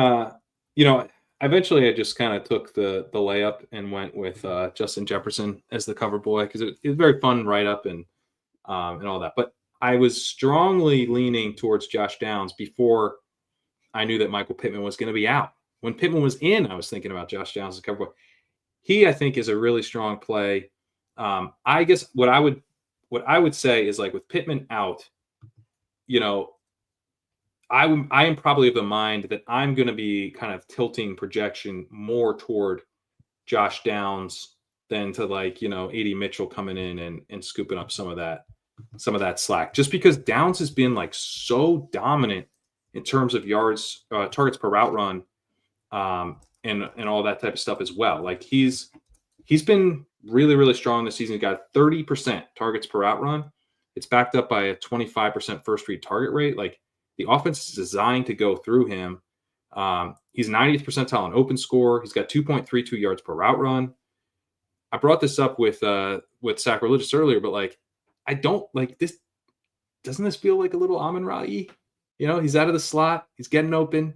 eventually I just kind of took the layup and went with Justin Jefferson as the cover boy because it was very fun write-up and all that. But I was strongly leaning towards Josh Downs before I knew that Michael Pittman was going to be out. When Pittman was in, I was thinking about Josh Downs as cover boy. He, I think, is a really strong play. I guess what I would say is with Pittman out, I am probably of the mind that I'm going to be kind of tilting projection more toward Josh Downs than to A.D. Mitchell coming in and scooping up some of that slack. Just because Downs has been so dominant in terms of yards, targets per route run, and all that type of stuff as well. Like he's been really, really strong this season. He got 30% targets per route run. It's backed up by a 25% first read target rate. Like the offense is designed to go through him. He's 90th percentile in open score. He's got 2.32 yards per route run. I brought this up with Sacrilegious earlier, but like, I don't like this. Doesn't this feel like a little Amon-Ra-y? You know, he's out of the slot. He's getting open.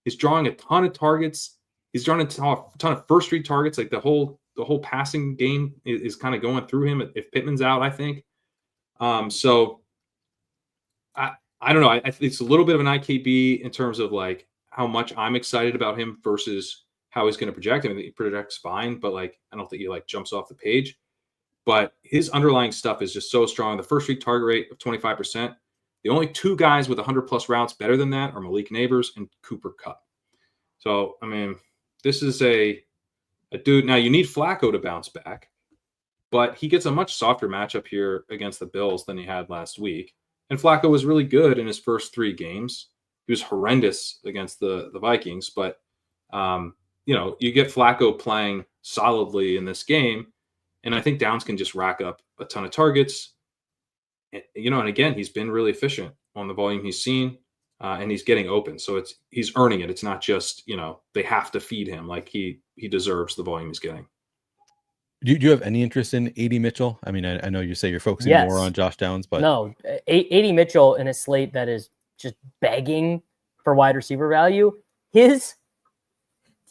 He's drawing a ton of targets. He's drawing a ton of first read targets. Like the whole passing game is kind of going through him if Pittman's out, I think. So I don't know. I think it's a little bit of an IKB in terms of like how much I'm excited about him versus how he's going to project. I mean, he projects fine, but like I don't think he like jumps off the page. But his underlying stuff is just so strong. The first read target rate of 25%. The only two guys with 100+ routes better than that are Malik Neighbors and Cooper Kupp. So, I mean, this is a dude. Now, you need Flacco to bounce back, but he gets a much softer matchup here against the Bills than he had last week. And Flacco was really good in his first 3 games. He was horrendous against the Vikings, but, you know, you get Flacco playing solidly in this game, and I think Downs can just rack up a ton of targets. You know, and again, he's been really efficient on the volume he's seen, and he's getting open. So he's earning it. It's not just, you know, they have to feed him. Like he deserves the volume he's getting. Do you have any interest in AD Mitchell? I mean, I know you say you're focusing more on Josh Downs, but no, AD Mitchell in a slate that is just begging for wide receiver value.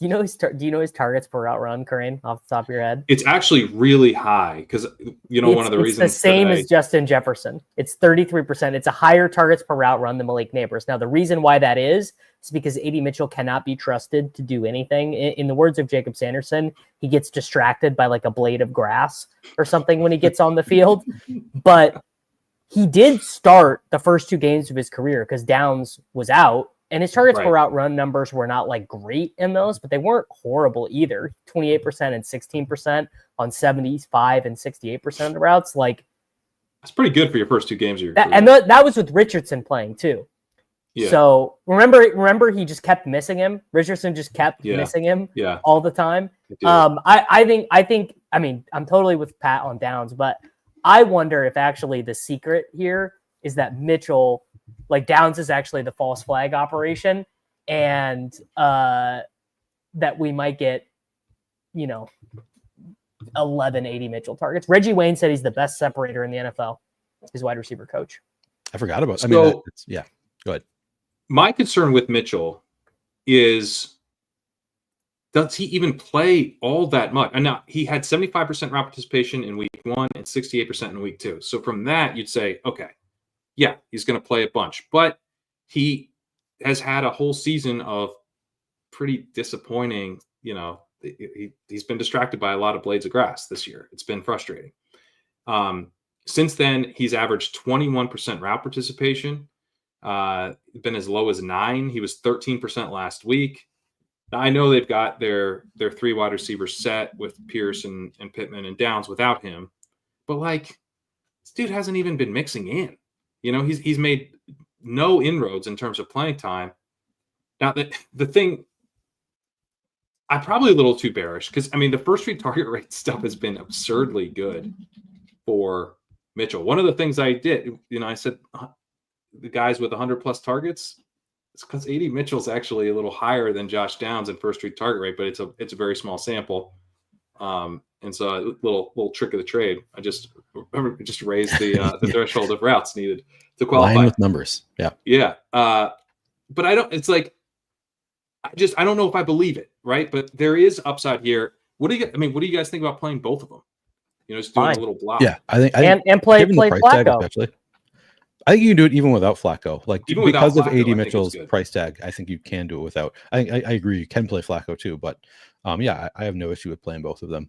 Do you know his targets per route run, Corinne, off the top of your head? It's actually really high because, you know, one of the reasons it's the same as Justin Jefferson. It's 33%. It's a higher targets per route run than Malik Neighbors. Now, the reason why that is because AD Mitchell cannot be trusted to do anything. In the words of Jacob Sanderson, he gets distracted by like a blade of grass or something when he gets on the field. But he did start the first 2 games of his career because Downs was out. And his targets per route run numbers were not like great in those, but they weren't horrible either. 28% and 16% on 75 and 68% of the routes. Like that's pretty good for your first 2 games of your career. And that was with Richardson playing too. Yeah. So remember he just kept missing him. Richardson just kept missing him all the time. I think I mean, I'm totally with Pat on Downs, but I wonder if actually the secret here is that Mitchell, like Downs is actually the false flag operation, and that we might get, 11 AD Mitchell targets. Reggie Wayne said he's the best separator in the NFL, his wide receiver coach. I forgot about so, go ahead. My concern with Mitchell is, does he even play all that much? And now he had 75% route participation in week 1 and 68% in week 2. So from that, you'd say, okay, yeah, he's going to play a bunch, but he has had a whole season of pretty disappointing, he's been distracted by a lot of blades of grass this year. It's been frustrating. Since then, he's averaged 21% route participation, been as low as 9. He was 13% last week. Now, I know they've got their 3 wide receivers set with Pierce and Pittman and Downs without him, but like this dude hasn't even been mixing in. He's made no inroads in terms of playing time. Now, the thing, I'm probably a little too bearish because, I mean, the first read target rate stuff has been absurdly good for Mitchell. One of the things I did, I said the guys with 100+ targets, it's because AD Mitchell's actually a little higher than Josh Downs in first read target rate, but it's a very small sample. And so a little trick of the trade. I just raised the threshold of routes needed to qualify. Line with numbers. Yeah. Yeah. But I don't, it's like, I don't know if I believe it. Right. But there is upside here. What do you guys think about playing both of them? Just doing a little block. Yeah. I think and play price tag, especially. I think you can do it even without Flacco. Like even because without of Flacco, AD Mitchell's price tag, I think you can do it without. I agree. You can play Flacco too, but I have no issue with playing both of them.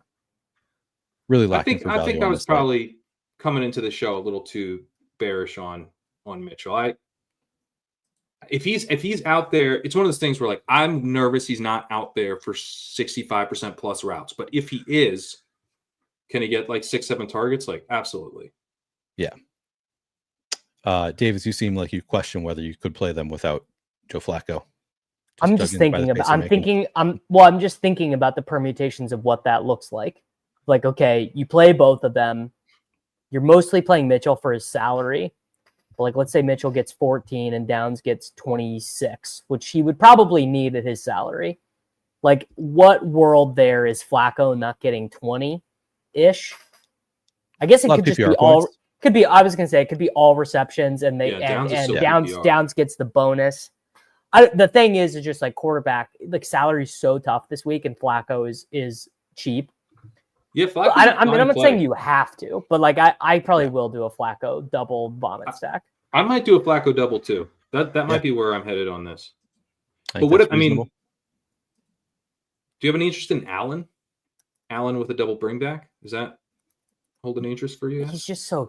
Really lacking. I think I was probably coming into the show a little too bearish on Mitchell. If he's out there, it's one of those things where like I'm nervous he's not out there for 65% plus routes. But if he is, can he get like 6-7 targets? Like absolutely. Yeah. Davis, you seem like you question whether you could play them without Joe Flacco. I'm just thinking about. I'm just thinking about the permutations of what that looks like. Like, okay, you play both of them. You're mostly playing Mitchell for his salary. Like, let's say Mitchell gets 14 and Downs gets 26, which he would probably need at his salary. Like, what world there is Flacco not getting 20-ish? I guess it could just be all. Could be. I was gonna say it could be all receptions, and Downs gets the bonus. The thing is just like quarterback, like salary's so tough this week, and Flacco is cheap. Yeah, Flacco. I'm not saying you have to, but like I probably will do a Flacco double vomit stack. I might do a Flacco double too. That might be where I'm headed on this. But what if, I mean, do you have any interest in Allen? Allen with a double bring back? Is that hold an interest for you guys? He's so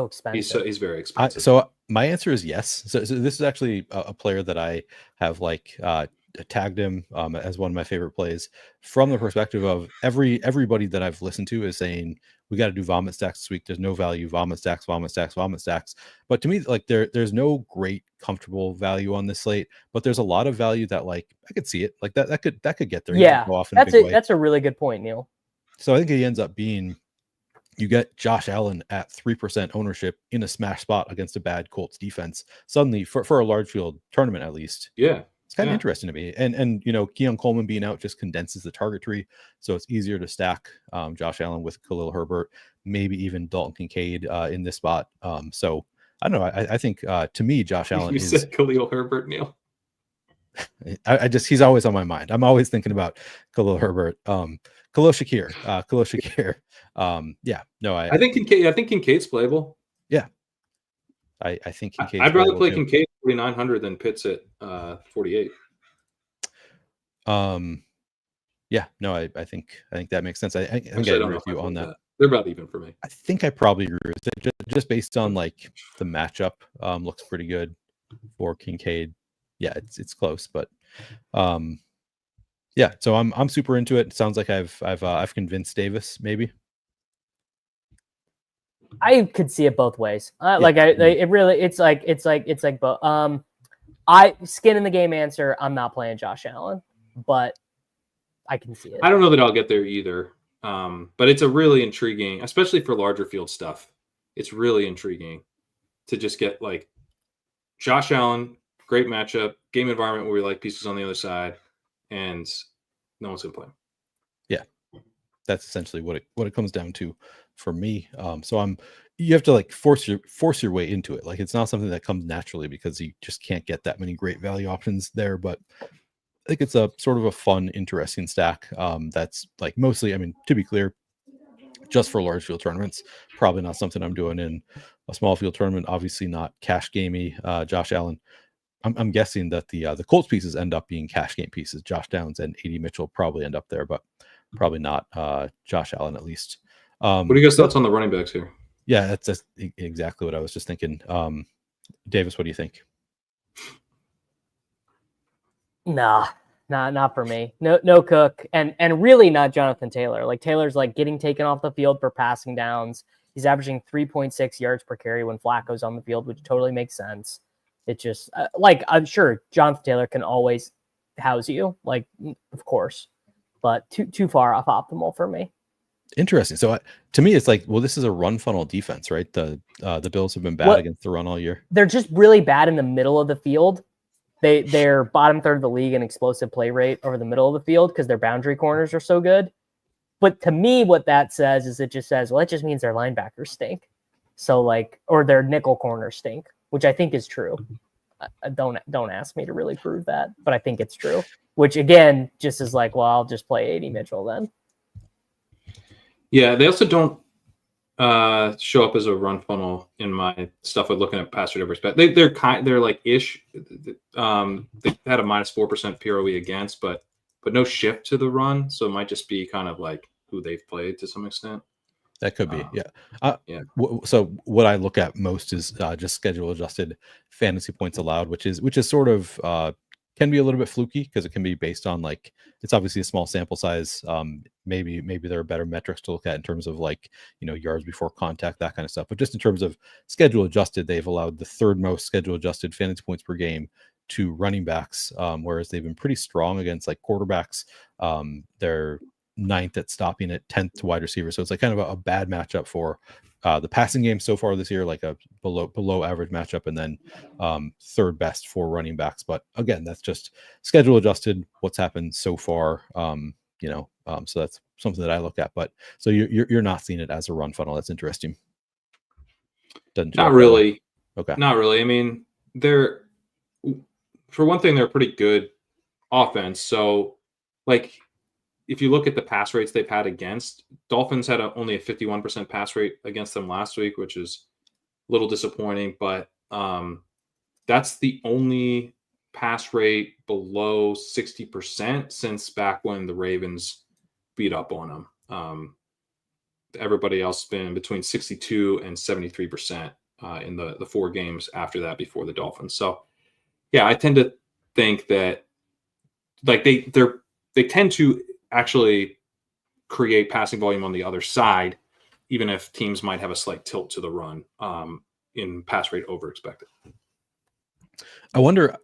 expensive. He's very expensive. So my answer is yes. So this is actually a player that I have tagged him as one of my favorite plays from the perspective of everybody that I've listened to is saying we got to do vomit stacks this week. There's no value, vomit stacks. But to me, like there's no great comfortable value on this slate, but there's a lot of value that like I could see it like that could get there. Yeah, that's a really good point, Neil. So I think he ends up being. You get Josh Allen at 3% ownership in a smash spot against a bad Colts defense. Suddenly, for a large field tournament at least, it's kind of interesting to me. And Keon Coleman being out just condenses the target tree, so it's easier to stack Josh Allen with Khalil Herbert, maybe even Dalton Kincaid in this spot. So I don't know. I think to me, Josh Allen. You said Khalil Herbert, Neil. He's always on my mind. I'm always thinking about Khalil Herbert. Khalil Shakir. I think Kincaid's playable. Yeah. I think Kincaid's I'd rather play Kincaid 4,900 than Pitts at 48. I think that makes sense. I think I agree with you on that. They're about even for me. I think I probably agree with it. Just based on like the matchup looks pretty good for Kincaid. Yeah, it's close, but so I'm super into it. It sounds like I've convinced Davis maybe. I could see it both ways. It's like both. I skin in the game answer. I'm not playing Josh Allen, but I can see it. I don't know that I'll get there either. But it's a really intriguing, especially for larger field stuff. It's really intriguing to just get like Josh Allen, great matchup, game environment where we like pieces on the other side, and no one's gonna play him. Yeah, that's essentially what it comes down to for me. So you have to like force your way into it. Like it's not something that comes naturally because you just can't get that many great value options there. But I think it's a sort of a fun, interesting stack. That's like mostly, I mean, to be clear, just for large field tournaments, probably not something I'm doing in a small field tournament. Obviously not cash gamey. Josh Allen. I'm guessing that the Colts pieces end up being cash game pieces. Josh Downs and AD Mitchell probably end up there, but probably not Josh Allen at least. What do you guys thoughts on the running backs here? Yeah, that's exactly what I was just thinking. Davis, what do you think? Nah, not for me. No Cook, and really not Jonathan Taylor. Like Taylor's like getting taken off the field for passing downs. He's averaging 3.6 yards per carry when Flacco's on the field, which totally makes sense. It just I'm sure Jonathan Taylor can always house you, like of course, but too far off optimal for me. Interesting. So to me, it's like, well, this is a run funnel defense, right? The Bills have been bad against the run all year. They're just really bad in the middle of the field. They're bottom third of the league in explosive play rate over the middle of the field because their boundary corners are so good. But to me, what that says is it just says, well, it just means their linebackers stink. So or their nickel corners stink, which I think is true. Don't ask me to really prove that, but I think it's true. Which again, just is like, well, I'll just play AD Mitchell then. Yeah, they also don't show up as a run funnel in my stuff with looking at passer numbers. But they're like ish. They had a -4% PROE against, but no shift to the run, so it might just be kind of like who they've played to some extent. That could be, yeah. So what I look at most is just schedule adjusted fantasy points allowed, which is sort of can be a little bit fluky because it can be based on like it's obviously a small sample size. Maybe there are better metrics to look at in terms of like yards before contact, that kind of stuff. But just in terms of schedule adjusted, they've allowed the third most schedule adjusted fantasy points per game to running backs, whereas they've been pretty strong against like quarterbacks. They're 9th at stopping it, 10th to wide receiver. So it's like kind of a bad matchup for the passing game so far this year, like a below average matchup, and then 3rd best for running backs. But again, that's just schedule adjusted. What's happened so far, so that's something that I look at. But so you're not seeing it as a run funnel. That's interesting. Not really. Okay. Not really. I mean, for one thing, they're pretty good offense. So, like, if you look at the pass rates they've had against, Dolphins had only a 51% pass rate against them last week, which is a little disappointing. But that's the only pass rate below 60% since back when the Ravens beat up on them. Everybody else has been between 62 and 73% in the 4 games after that before the Dolphins. So, yeah, I tend to think that like they tend to actually create passing volume on the other side, even if teams might have a slight tilt to the run in pass rate over expected. I wonder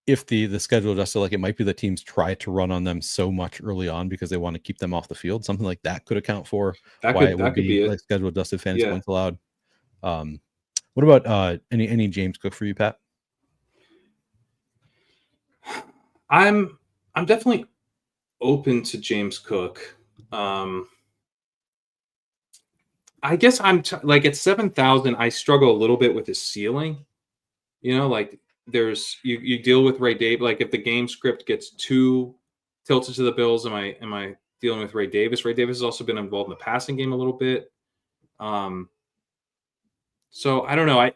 if the schedule adjusted, like it might be the teams try to run on them so much early on because they want to keep them off the field. Something like that could account for why it would be like schedule adjusted fantasy points allowed. What about any James Cook for you, Pat? I'm definitely open to James Cook. I guess I'm like at 7,000. I struggle a little bit with his ceiling. Like there's you deal with Ray Davis. Like if the game script gets too tilted to the Bills, am I dealing with Ray Davis? Ray Davis has also been involved in the passing game a little bit. So I don't know.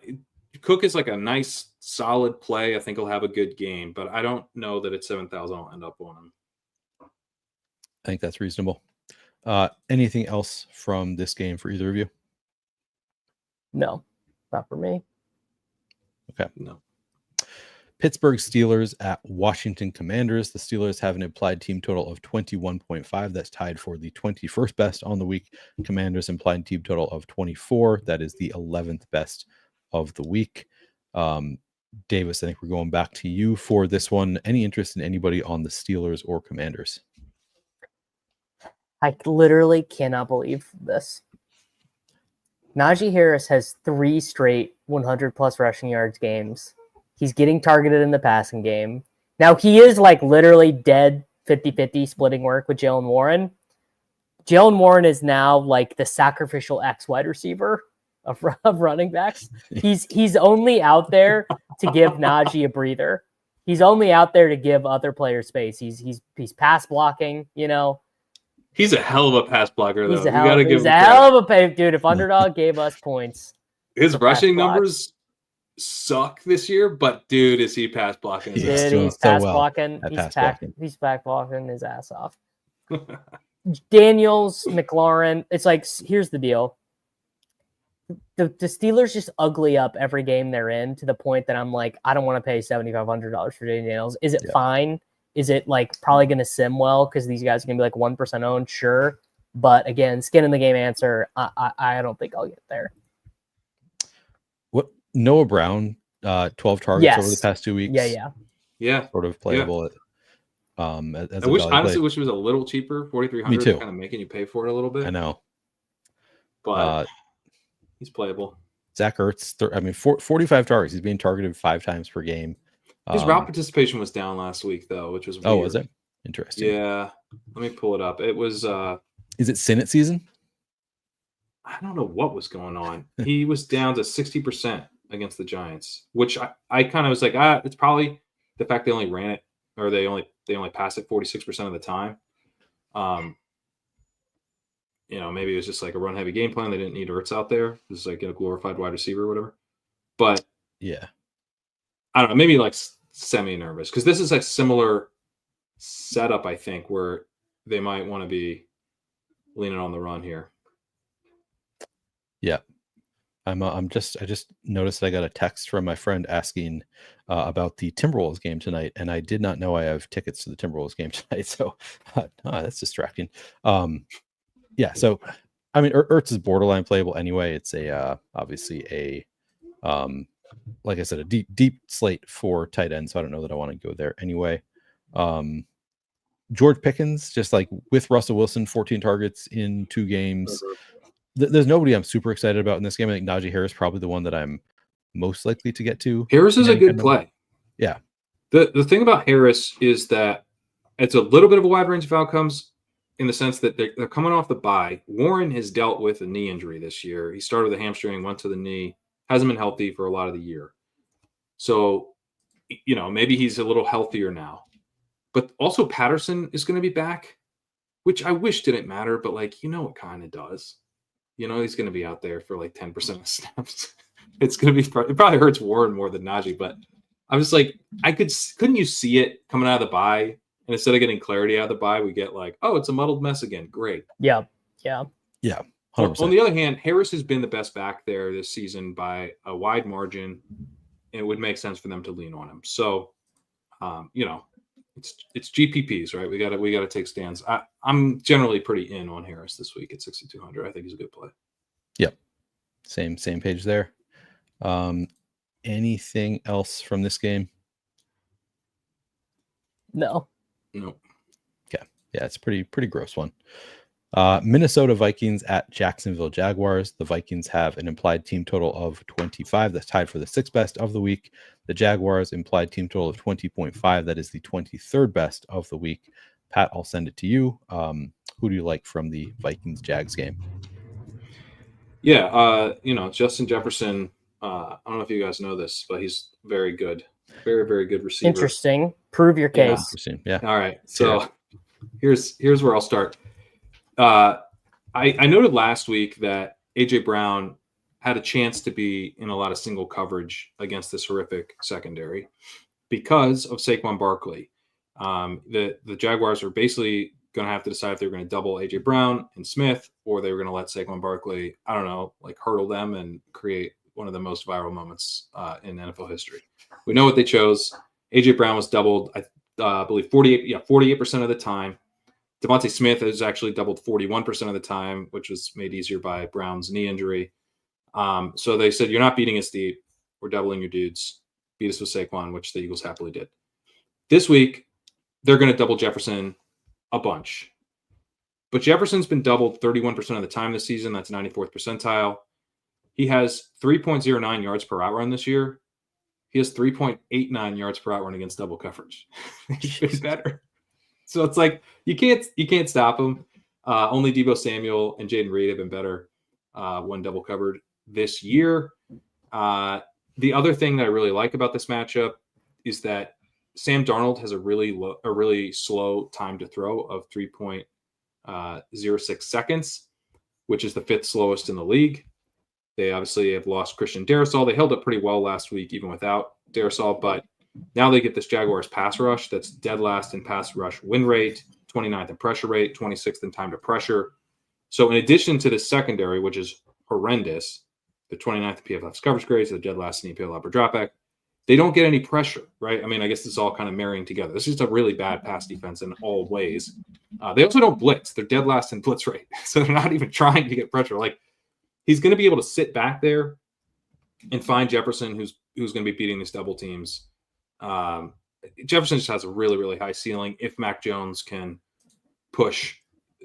Cook is like a nice solid play. I think he'll have a good game, but I don't know that at 7,000 I'll end up on him. I think that's reasonable. Anything else from this game for either of you? No, not for me. Okay. No. Pittsburgh Steelers at Washington Commanders. The Steelers have an implied team total of 21.5. That's tied for the 21st best on the week. Commanders implied team total of 24. That is the 11th best of the week. Davis, I think we're going back to you for this one. Any interest in anybody on the Steelers or Commanders? I literally cannot believe this. Naji Harris has 3 straight 100-plus rushing yards games. He's getting targeted in the passing game. Now, he is like literally dead 50-50 splitting work with Jalen Warren. Jalen Warren is now like the sacrificial X wide receiver of running backs. He's only out there to give Naji a breather. He's only out there to give other players space. He's pass blocking, He's a hell of a pass blocker, though. He's a hell of a pay, dude. If Underdog gave us points, his rushing numbers suck this year, but dude, is he pass blocking? He's pass blocking. He's back blocking his ass off. Daniels, McLaurin. It's like, here's the deal. The Steelers just ugly up every game they're in to the point that I'm like, I don't want to pay $7,500 for Daniels. Is it fine? Is it like probably going to sim well because these guys are going to be like 1% owned? Sure. But again, skin in the game answer, I don't think I'll get there. What Noah Brown, 12 targets over the past 2 weeks. Yeah. Sort of playable. I honestly wish it was a little cheaper, 4,300. Me too. Kind of making you pay for it a little bit. I know. But he's playable. Zach Ertz, 45 targets. He's being targeted 5 times per game. His route participation was down last week, though, which was weird. Oh, was it? Interesting. Yeah. Let me pull it up. It was... Is it Senate season? I don't know what was going on. He was down to 60% against the Giants, which I kind of was like, it's probably the fact they only ran it, or they only passed it 46% of the time. Maybe it was just like a run-heavy game plan. They didn't need Ertz out there. It was like a glorified wide receiver or whatever. But yeah, I don't know. Maybe like semi-nervous because this is a similar setup, I think, where they might want to be leaning on the run here. Yeah, I just noticed I got a text from my friend asking about the Timberwolves game tonight, and I did not know I have tickets to the Timberwolves game tonight. So that's distracting. Yeah, so I mean, Ertz is borderline playable anyway. It's obviously a like I said, a deep slate for tight end, so I don't know that I want to go there anyway. George Pickens, just like with Russell Wilson, 14 targets in 2 games. There's nobody I'm super excited about in this game. I think Naji Harris probably the one that I'm most likely to get to. Harris is a good play. Yeah. The thing about Harris is that it's a little bit of a wide range of outcomes in the sense that they're coming off the bye. Warren has dealt with a knee injury this year. He started with a hamstring, went to the knee, hasn't been healthy for a lot of the year. So, maybe he's a little healthier now. But also Patterson is going to be back, which I wish didn't matter, but it kind of does. He's going to be out there for 10% of snaps. It's going to be, it probably hurts Warren more than Najee, but I'm just couldn't you see it coming out of the bye? And instead of getting clarity out of the bye, we get it's a muddled mess again. Great. Yeah. 100%. On the other hand, Harris has been the best back there this season by a wide margin. And it would make sense for them to lean on him. So, it's GPPs, right? We got to take stands. I'm generally pretty in on Harris this week at 6,200. I think he's a good play. Yep. Same page there. Anything else from this game? No. Okay. Yeah, it's a pretty gross one. Minnesota Vikings at Jacksonville Jaguars. The Vikings have an implied team total of 25. That's tied for the 6th best of the week. The Jaguars implied team total of 20.5. That is the 23rd best of the week. Pat, I'll send it to you. Who do you like from the Vikings Jags game? Yeah, Justin Jefferson. I don't know if you guys know this, but he's very good. Very, very good receiver. Interesting. Prove your case. Yeah. All right. So here's where I'll start. I noted last week that A.J. Brown had a chance to be in a lot of single coverage against this horrific secondary because of Saquon Barkley. The Jaguars are basically going to have to decide if they're going to double A.J. Brown and Smith, or they were going to let Saquon Barkley, hurdle them and create one of the most viral moments in NFL history. We know what they chose. A.J. Brown was doubled, I believe 48% of the time. Devontae Smith has actually doubled 41% of the time, which was made easier by Brown's knee injury. So they said, you're not beating us deep. We're doubling your dudes. Beat us with Saquon, which the Eagles happily did. This week, they're going to double Jefferson a bunch. But Jefferson's been doubled 31% of the time this season. That's 94th percentile. He has 3.09 yards per route run this year. He has 3.89 yards per route run against double coverage. He's been better. So it's you can't stop him. Only Deebo Samuel and Jaden Reed have been better when double covered this year. The other thing that I really like about this matchup is that Sam Darnold has a really slow time to throw of 3.06 seconds, which is the 5th slowest in the league. They obviously have lost Christian Darrisaw. They held up pretty well last week, even without Darrisaw, but now they get this Jaguars pass rush that's dead last in pass rush win rate, 29th in pressure rate, 26th in time to pressure. So in addition to the secondary, which is horrendous, the 29th in PFF's coverage grades, the dead last in EPL upper dropback, they don't get any pressure, right? I mean, I guess it's all kind of marrying together. This is a really bad pass defense in all ways. They also don't blitz. They're dead last in blitz rate. So they're not even trying to get pressure. He's going to be able to sit back there and find Jefferson, who's going to be beating these double teams. Jefferson just has a really, really high ceiling if Mac Jones can push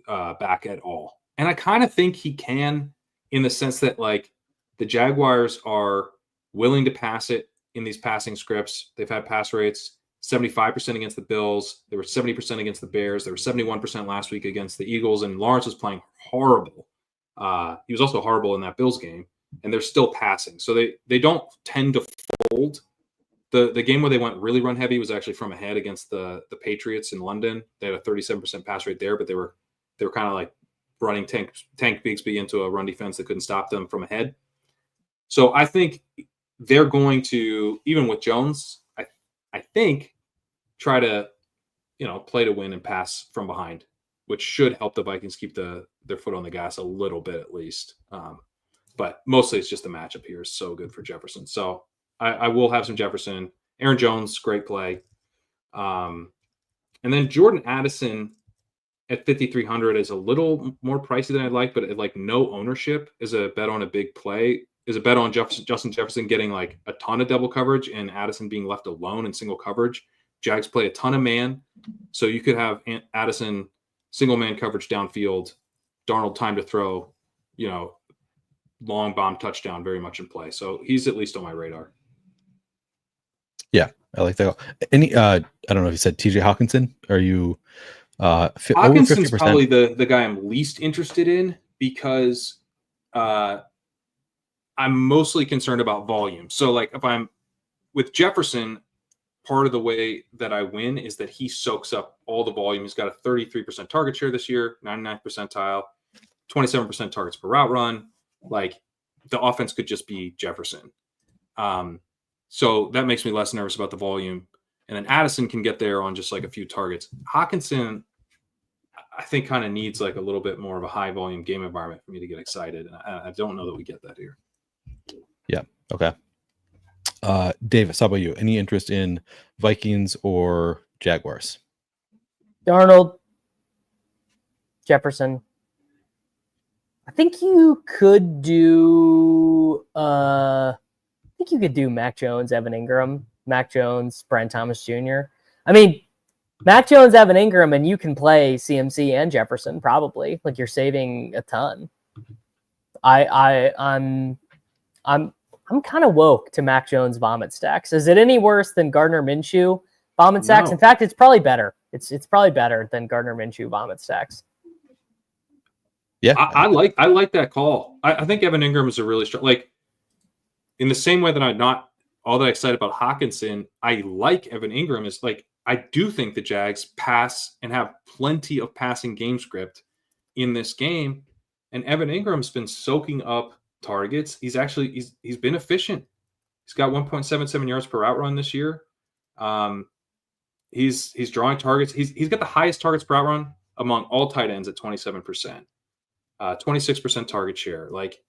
back at all. And I kind of think he can, in the sense that the Jaguars are willing to pass it in these passing scripts. They've had pass rates 75% against the Bills. They were 70% against the Bears. They were 71% last week against the Eagles. And Lawrence was playing horrible. He was also horrible in that Bills game. And they're still passing. So they don't tend to fold. The game where they went really run heavy was actually from ahead against the Patriots in London. They had a 37% pass rate there, but they were kind of running Tank Bigsby into a run defense that couldn't stop them from ahead. So I think they're going to, even with Jones, I think try to, play to win and pass from behind, which should help the Vikings keep their foot on the gas a little bit at least. But mostly it's just the matchup here is so good for Jefferson. So I will have some Jefferson. Aaron Jones, great play. And then Jordan Addison at 5,300 is a little more pricey than I'd like, but at no ownership is a bet on a big play. is a bet on Justin Jefferson getting like a ton of double coverage and Addison being left alone in single coverage. Jags play a ton of man, so you could have Addison single man coverage downfield, Darnold time to throw, long bomb touchdown very much in play. So he's at least on my radar. Yeah, I like that. Any I don't know if you said TJ Hawkinson. Are you Hawkinson's probably the guy I'm least interested in because I'm mostly concerned about volume. So like if I'm with Jefferson, part of the way that I win is that he soaks up all the volume. He's got a 33% target share this year, 99th percentile, 27% targets per route run. Like the offense could just be Jefferson. So that makes me less nervous about the volume. And then Addison can get there on just like a few targets. Hawkinson, I think, kind of needs like a little bit more of a high volume game environment for me to get excited. And I don't know that we get that here. Yeah. Okay. Davis, how about you? Any interest in Vikings or Jaguars? Darnold, Jefferson. I think you could do Mac Jones, Evan Ingram, Mac Jones, Brian Thomas Jr. I mean, Mac Jones, Evan Ingram, and you can play CMC and Jefferson probably. Like you're saving a ton. I'm kind of woke to Mac Jones vomit stacks. Is it any worse than Gardner Minshew vomit stacks? No. In fact, it's probably better. It's probably better than Gardner Minshew vomit stacks. Yeah, I like that call. I think Evan Ingram is a really strong, like in the same way that I'm not all that excited about Hawkinson. I like Evan Ingram is like, I do think the Jags pass and have plenty of passing game script in this game. And Evan Ingram's been soaking up targets. He's been efficient. He's got 1.77 yards per route run this year. He's drawing targets. He's got the highest targets per route run among all tight ends at 27%. 26% target share. Like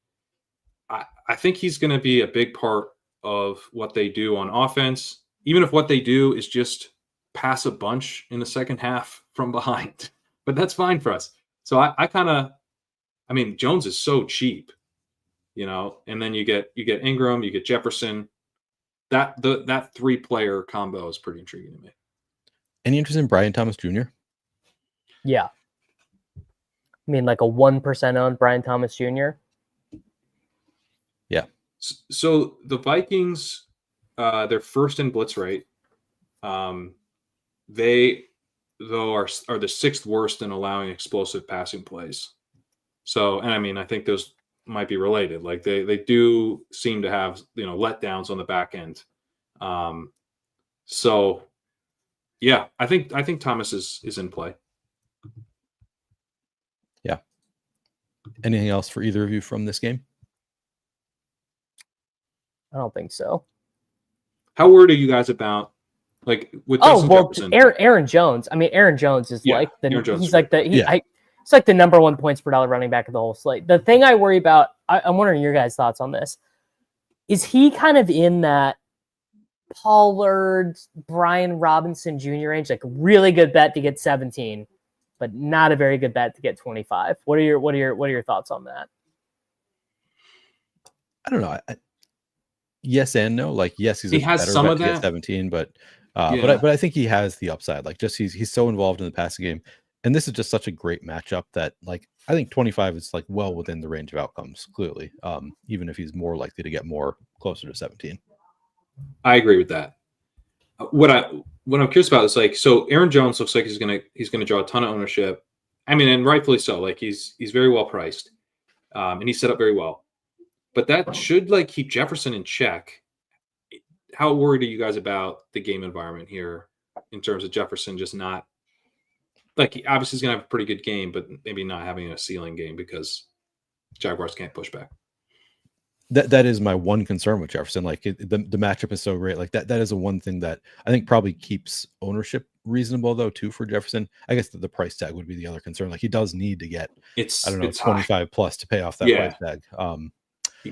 I think he's going to be a big part of what they do on offense, even if what they do is just pass a bunch in the second half from behind. But that's fine for us. So I mean, Jones is so cheap, and then you get Ingram, you get Jefferson. That 3-player combo is pretty intriguing to me. Any interest in Brian Thomas Jr.? Yeah. I mean, like a 1% owned Brian Thomas Jr. Yeah. So the Vikings, they're first in blitz rate. They though are the 6th worst in allowing explosive passing plays. So, and I mean, I think those might be related. Like they do seem to have letdowns on the back end. So, yeah, I think Thomas is in play. Yeah. Anything else for either of you from this game? I don't think so. How worried are you guys about like with Justin Jefferson? Aaron Jones. I mean, Aaron Jones is like he's like the number 1 points per dollar running back of the whole slate. The thing I worry about, I'm wondering your guys' thoughts on this. Is he kind of in that Pollard, Brian Robinson Jr. range? Like really good bet to get 17, but not a very good bet to get 25. What are your thoughts on that? I don't know. Yes and no. Like yes, he has better some bet of to that. get 17, but I think he has the upside. Like just he's so involved in the passing game, and this is just such a great matchup that like I think 25 is like well within the range of outcomes. Clearly, even if he's more likely to get more closer to 17. I agree with that. What I'm curious about is like, so Aaron Jones looks like he's gonna draw a ton of ownership. I mean, and rightfully so. Like he's very well priced, and he's set up very well. But that should like keep Jefferson in check. How worried are you guys about the game environment here in terms of Jefferson just not like he obviously is going to have a pretty good game, but maybe not having a ceiling game because Jaguars can't push back? That is my one concern with Jefferson. Like the matchup is so great. Like that is the one thing that I think probably keeps ownership reasonable though too for Jefferson. I guess the price tag would be the other concern. Like he does need to get 25 plus to pay off that price tag.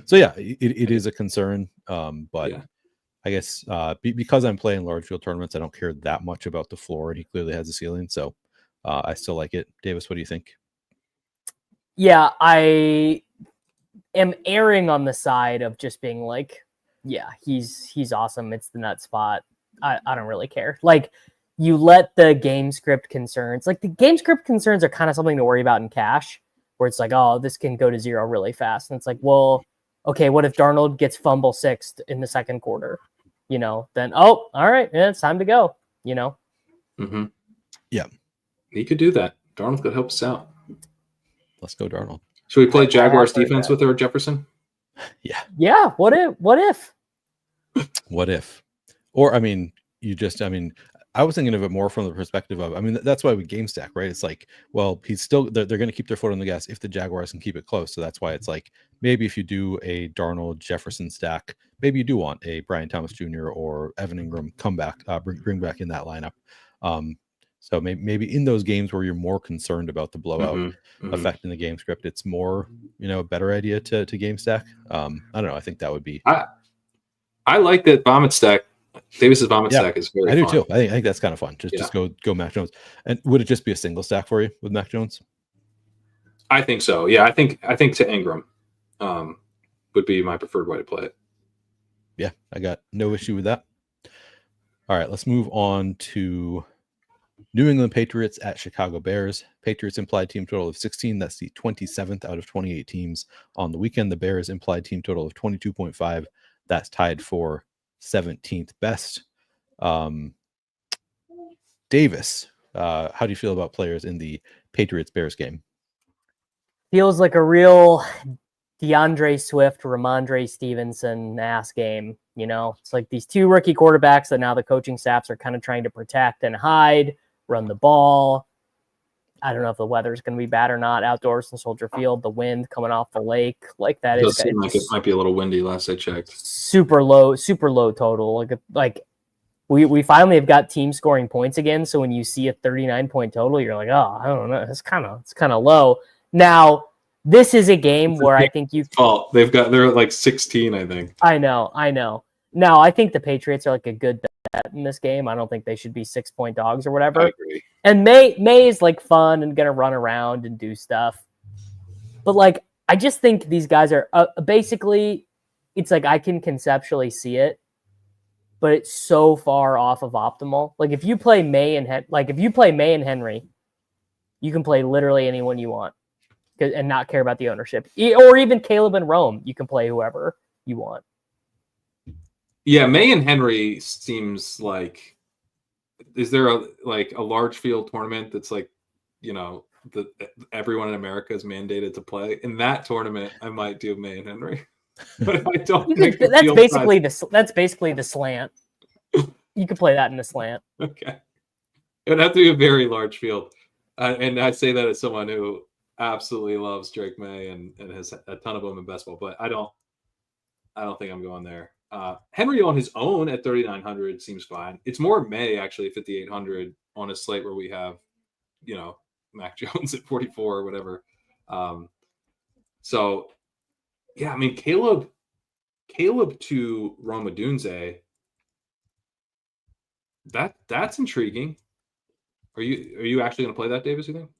So yeah, it is a concern. But yeah. I guess because I'm playing large field tournaments, I don't care that much about the floor, and he clearly has a ceiling. So I still like it. Davis, what do you think? Yeah, am erring on the side of just being like, yeah, he's awesome. It's the nut spot. I don't really care. Like, you let the game script concerns, like the game script concerns are kind of something to worry about in cash, where it's like, oh, this can go to zero really fast. And it's like, well, okay, what if Darnold gets fumble sixth in the second quarter? Then, oh, all right, yeah, it's time to go, Mm-hmm. Yeah. He could do that. Darnold could help us out. Let's go, Darnold. Should we play Jaguars defense with her, Jefferson? Yeah. Yeah. What if? What if? Or, I mean, I was thinking of it more from the perspective of, that's why we game stack, right? It's like, well, they're going to keep their foot on the gas if the Jaguars can keep it close. So that's why it's like, maybe if you do a Darnold Jefferson stack, maybe you do want a Brian Thomas Jr. or Evan Ingram come back, bring back in that lineup. So maybe in those games where you're more concerned about the blowout affecting the game script, it's more, a better idea to game stack. I don't know. I think that would be. I like that vomit stack. Davis's vomit stack is very fun. I do too. I think that's kind of fun. Just go Mac Jones. And would it just be a single stack for you with Mac Jones? I think so. Yeah, I think to Ingram would be my preferred way to play it. Yeah, I got no issue with that. All right, let's move on to New England Patriots at Chicago Bears. Patriots implied team total of 16. That's the 27th out of 28 teams on the weekend. The Bears implied team total of 22.5. That's tied for 17th best. Davis, how do you feel about players in the Patriots-Bears game? Feels like a real DeAndre Swift, Ramondre Stevenson ass game. It's like these two rookie quarterbacks that now the coaching staffs are kind of trying to protect and hide, run the ball. I don't know if the weather's going to be bad or not outdoors in Soldier Field. The wind coming off the lake, like that it does seem like it might be a little windy. Last I checked, super low total. Like we finally have got team scoring points again. So when you see a 39-point total, you're like, oh, I don't know, it's kind of low. Now this is a game where I think they're like 16, I think. I know. Now I think the Patriots are like a good bet in this game. I don't think they should be 6-point dogs or whatever. I agree. And May is like fun and gonna run around and do stuff, but like I just think these guys are basically. It's like I can conceptually see it, but it's so far off of optimal. Like if you play May and Henry, you can play literally anyone you want, and not care about the ownership, or even Caleb and Rome. You can play whoever you want. Yeah, May and Henry seems like. Is there a large field tournament that's like, everyone in America is mandated to play? In that tournament, I might do May and Henry, but I don't think that's basically the slant. You could play that in the slant. Okay, it'd have to be a very large field, and I say that as someone who absolutely loves Drake May and has a ton of them in best ball, but I don't think I'm going there. Henry on his own at 3,900 seems fine. It's more May actually at 5,800 on a slate where we have, Mac Jones at 44 or whatever. So yeah, I mean Caleb to Roma Dunze. That's intriguing. Are you actually going to play that, Davis? You think?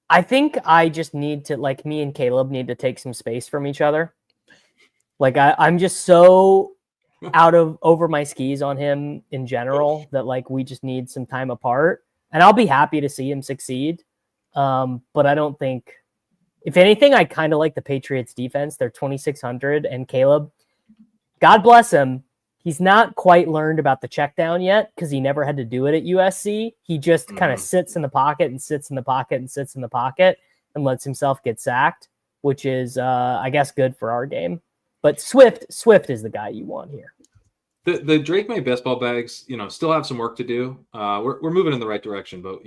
I think I just need to, like, me and Caleb need to take some space from each other. Like I'm just so over my skis on him in general that like we just need some time apart, and I'll be happy to see him succeed. But I don't think, if anything, I kind of like the Patriots defense. They're 2,600, and Caleb, God bless him, he's not quite learned about the check down yet because he never had to do it at USC. He just kind of sits in the pocket and sits in the pocket and sits in the pocket and lets himself get sacked, which is, I guess, good for our game. But Swift is the guy you want here. The Drake May best ball bags, still have some work to do. We're moving in the right direction, but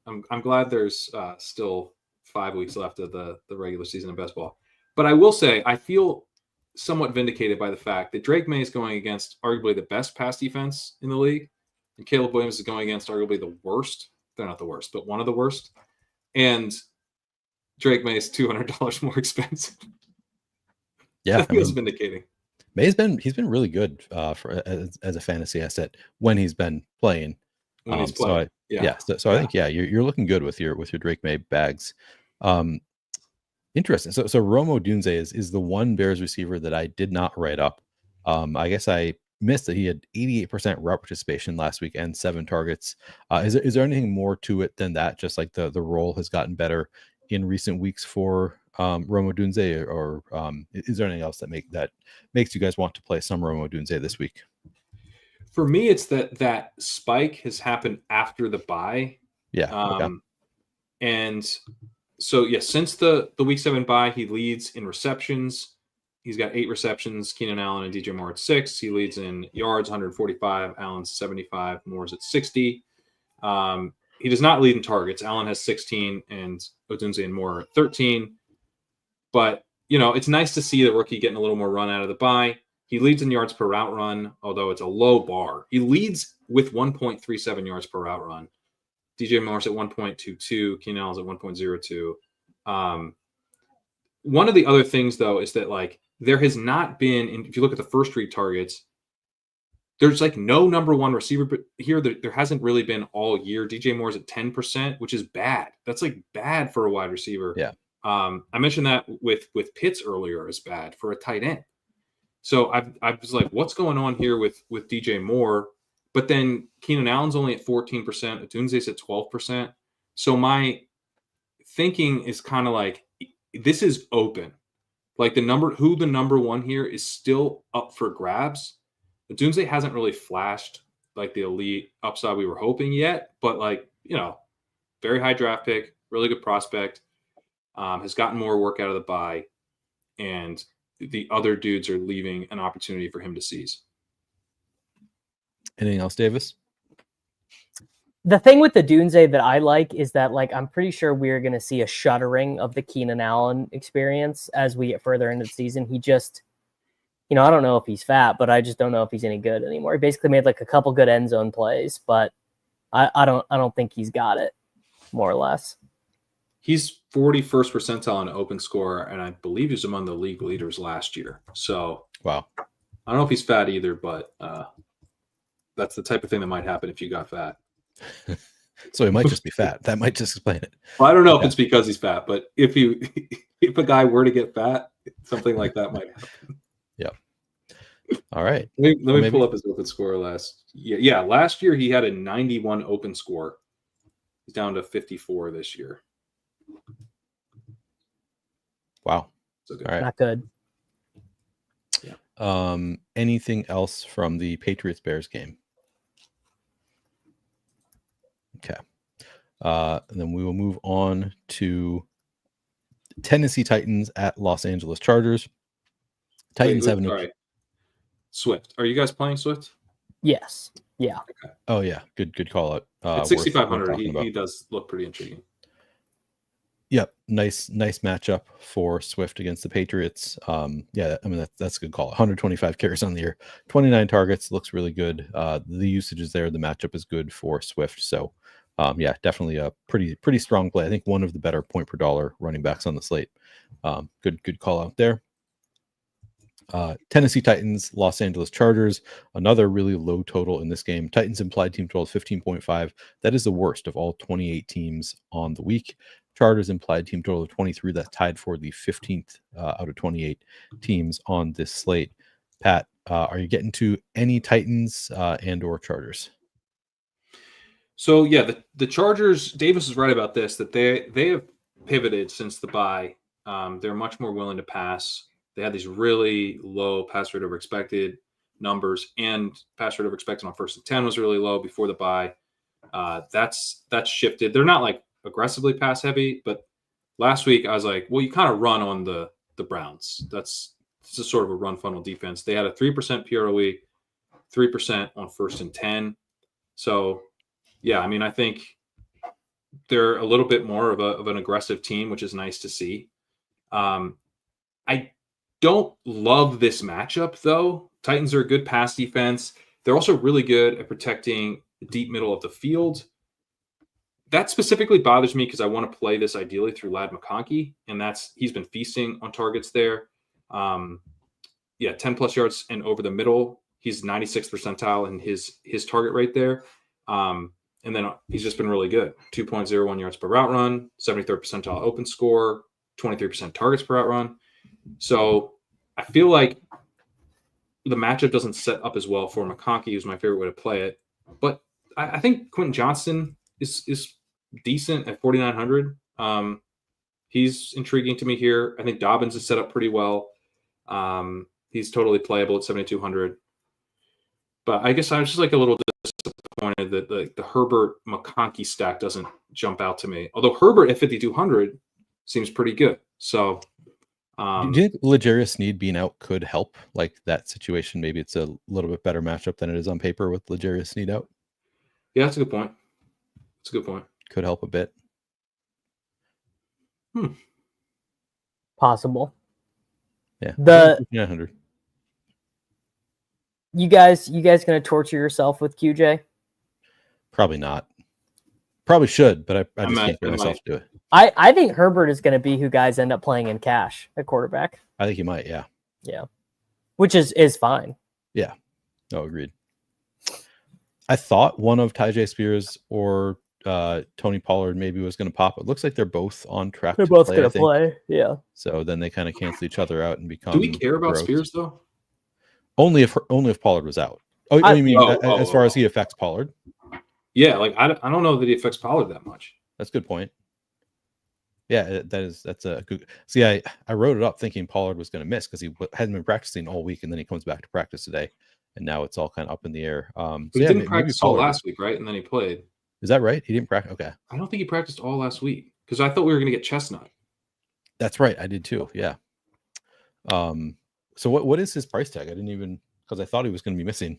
I'm glad there's still 5 weeks left of the regular season of best ball. But I will say I feel somewhat vindicated by the fact that Drake May is going against arguably the best pass defense in the league, and Caleb Williams is going against arguably the worst. They're not the worst, but one of the worst. And Drake May is $200 more expensive. Yeah, that feels vindicating. He's been really good as a fantasy asset when he's been playing. When he's playing. So I think you're looking good with your Drake May bags. Interesting. So Rome Odunze is the one Bears receiver that I did not write up. I guess I missed that he had 88% route participation last week and 7 targets. Is there anything more to it than that? Just like the role has gotten better in recent weeks for Rome Odunze, or is there anything else that makes you guys want to play some Rome Odunze this week? For me, it's that spike has happened after the bye. Yeah. Okay. And so, yeah, since the week 7 bye, he leads in receptions. He's got 8 receptions. Keenan Allen and DJ Moore at 6. He leads in yards, 145. Allen's 75. Moore's at 60. He does not lead in targets. Allen has 16, and Odunze and Moore are at 13. But, it's nice to see the rookie getting a little more run out of the bye. He leads in yards per route run, although it's a low bar. He leads with 1.37 yards per route run. DJ Moore's at 1.22. Keenan Allen's at 1.02. One of the other things, though, is that, there has not been, if you look at the first 3 targets, there's, no number one receiver but here. There hasn't really been all year. DJ Moore's at 10%, which is bad. That's, bad for a wide receiver. Yeah. I mentioned that with Pitts earlier as bad for a tight end. So I was like, what's going on here with DJ Moore? But then Keenan Allen's only at 14%. Odunze's at 12%. So my thinking is kind of this is open. The number one here is still up for grabs. Odunze hasn't really flashed the elite upside we were hoping yet, but very high draft pick, really good prospect, has gotten more work out of the bye, and the other dudes are leaving an opportunity for him to seize. Anything else, Davis? The thing with the Odunze that I like is that I'm pretty sure we're going to see a shuttering of the Keenan Allen experience as we get further into the season. He just, I don't know if he's fat, but I just don't know if he's any good anymore. He basically made a couple good end zone plays, but I don't think he's got it, more or less. He's 41st percentile in open score, and I believe he's among the league leaders last year. So, wow. I don't know if he's fat either, but that's the type of thing that might happen if you got fat. So he might just be fat. That might just explain it. Well, I don't know if it's because he's fat, but if a guy were to get fat, something like that might happen. Yeah. All right. Let me pull up his open score last. Yeah. Last year he had a 91 open score. He's down to 54 this year. Wow. So good. All right. Not good. Yeah. Anything else from the Patriots-Bears game? Okay. And then we will move on to Tennessee Titans at Los Angeles Chargers. Titans have Swift. Are you guys playing Swift? Yes. Yeah. Okay. Oh yeah. Good call out. At 6,500, he does look pretty intriguing. Yep. Nice matchup for Swift against the Patriots. Yeah, I mean that's a good call. 125 carries on the year, 29 targets, looks really good. The usage is there. The matchup is good for Swift. So yeah, definitely a pretty strong play. I think one of the better point per dollar running backs on the slate. Good call out there. Tennessee Titans, Los Angeles Chargers, another really low total in this game. Titans implied team total is 15.5. That is the worst of all 28 teams on the week. Chargers implied team total of 23. That's tied for the 15th out of 28 teams on this slate. Pat, are you getting to any Titans and or Chargers? So yeah, the Chargers, Davis is right about this, that they have pivoted since the bye. They're much more willing to pass. They had these really low pass rate over expected numbers, and pass rate over expected on 1st and 10 was really low before the bye. That's shifted. They're not aggressively pass heavy, but last week I was like, well, you kind of run on the Browns. It's a sort of a run funnel defense. They had a 3% PROE, 3% on 1st and 10. So yeah, I mean, I think they're a little bit more of an aggressive team, which is nice to see. I don't love this matchup though. Titans are a good pass defense. They're also really good at protecting the deep middle of the field. That specifically bothers me because I want to play this ideally through Ladd McConkey, and he's been feasting on targets there. 10 plus yards and over the middle. He's 96th percentile in his target rate there. And then he's just been really good. 2.01 yards per route run, 73rd percentile open score, 23% targets per out run. So I feel like the matchup doesn't set up as well for McConkey, who's my favorite way to play it. But I think Quentin Johnston is decent at 4,900. He's intriguing to me here. I think Dobbins is set up pretty well. He's totally playable at 7,200. But I guess I was just like a little disappointed that the Herbert McConkey stack doesn't jump out to me. Although Herbert at 5,200 seems pretty good. So do you think L'Jarius Sneed being out could help like that situation? Maybe it's a little bit better matchup than it is on paper with L'Jarius Sneed out. Yeah, that's a good point. That's a good point. Could help a bit. Possible. Yeah. The 900. You guys gonna torture yourself with QJ? Probably not. Probably should, but I just can't get myself to do it. I think Herbert is going to be who guys end up playing in cash at quarterback. I think he might, yeah. Yeah. Which is fine. Yeah. No, agreed. I thought one of Tyjae Spears or Tony Pollard maybe was going to pop. It looks like they're both on track. They're both going to play. Yeah. So then they kind of cancel each other out and become. Do we care about Spears though? Only if Pollard was out. Oh, you mean as far as he affects Pollard? Yeah, like I don't know that he affects Pollard that much. That's a good point. Yeah, that's a good. See, I wrote it up thinking Pollard was going to miss because he hadn't been practicing all week, and then he comes back to practice today, and now it's all kind of up in the air. But he didn't practice all last week, right? And then he played. Is that right? He didn't practice. Okay. I don't think he practiced all last week because I thought we were going to get Chestnut. That's right. I did too. Yeah. So what is his price tag? I didn't even because I thought he was going to be missing.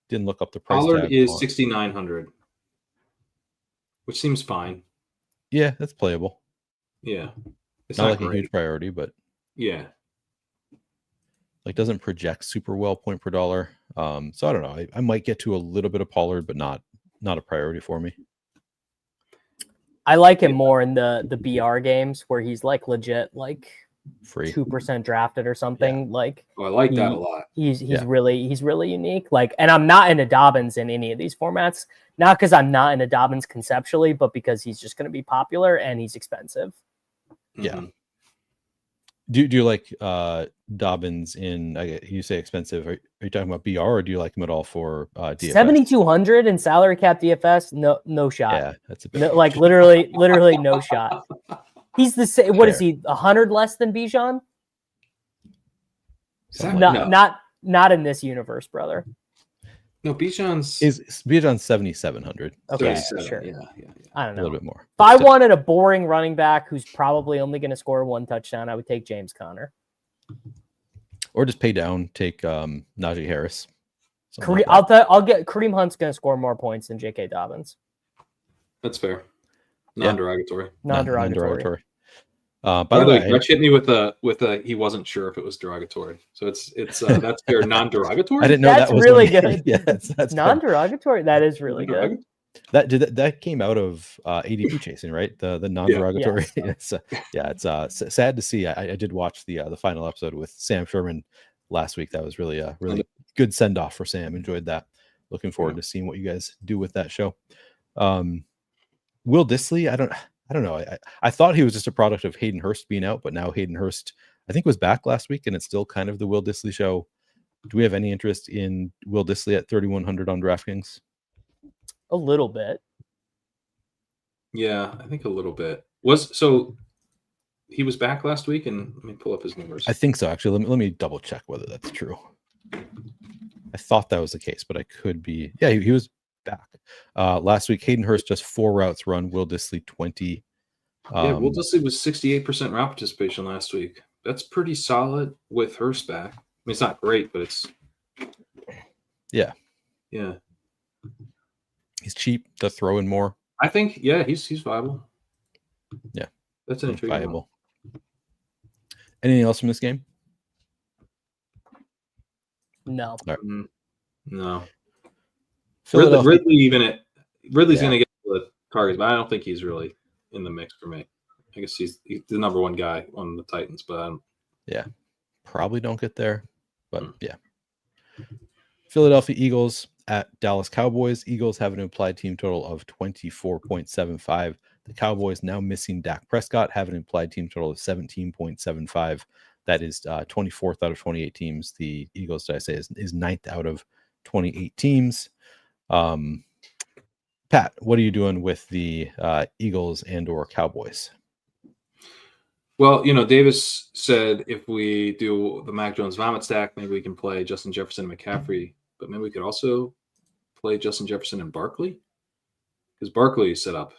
Didn't look up the price Pollard tag. Is 6,900, which seems fine. Yeah, that's playable. Yeah, it's not like a huge priority, but yeah, like doesn't project super well point per dollar. So I don't know. I might get to a little bit of Pollard, but not a priority for me. I like him more in the BR games where he's like legit like free 2% drafted or something. Yeah. Like I like that a lot. He's really unique. Like, and I'm not into Dobbins in any of these formats. Not because I'm not into Dobbins conceptually, but because he's just going to be popular and he's expensive. Yeah. Mm-hmm. Do you like Dobbins in? You say expensive. Are you talking about BR or do you like him at all for DFS? 7,200 in salary cap DFS? No shot. Yeah, that's a bit like literally no shot. He's the same. What is he? 100 less than Bijan? Not in this universe, brother. No, Bijan's 7,700. Okay, sure. Yeah. I don't know. A little bit more. If I wanted a boring running back who's probably only going to score one touchdown, I would take James Conner. Or just pay down, take Naji Harris. I'll get Kareem Hunt's going to score more points than J.K. Dobbins. That's fair. Non-derogatory. Non-derogatory. By the way, Rich hit me with a he wasn't sure if it was derogatory. So it's that's fair. Non-derogatory. I didn't know that's that was really good. Yeah, that's non-derogatory. That is really good. That came out of ADP chasing, right? The non-derogatory. Yeah. It's sad to see. I did watch the final episode with Sam Sherman last week. That was really a good send off for Sam. Enjoyed that. Looking forward to seeing what you guys do with that show. Will Dissly, I don't know. I thought he was just a product of Hayden Hurst being out, but now Hayden Hurst, I think, was back last week, and it's still kind of the Will Dissly show. Do we have any interest in Will Dissly at 3,100 on DraftKings? A little bit. Yeah, I think a little bit. He was back last week, and let me pull up his numbers. I think so, actually. Let me double check whether that's true. I thought that was the case, but I could be. Yeah, he was back. Last week, Hayden Hurst just 4 routes run. Will Dissly 20. Will Dissly was 68% route participation last week. That's pretty solid with Hurst back. I mean, it's not great, but it's yeah. He's cheap to throw in more. I think he's viable. Yeah, that's an intriguing viable. Anything else from this game? No. Right. No. Ridley's going to get the targets, but I don't think he's really in the mix for me. I guess he's the number one guy on the Titans, but probably don't get there. But Philadelphia Eagles at Dallas Cowboys. Eagles have an implied team total of 24.75. The Cowboys, now missing Dak Prescott, have an implied team total of 17.75. That is 24th out of 28 teams. The Eagles, did I say, is 9th out of 28 teams. Pat, what are you doing with the Eagles and or Cowboys? Well, Davis said if we do the Mac Jones vomit stack, maybe we can play Justin Jefferson and McCaffrey, but maybe we could also play Justin Jefferson and Barkley, because Barkley is set up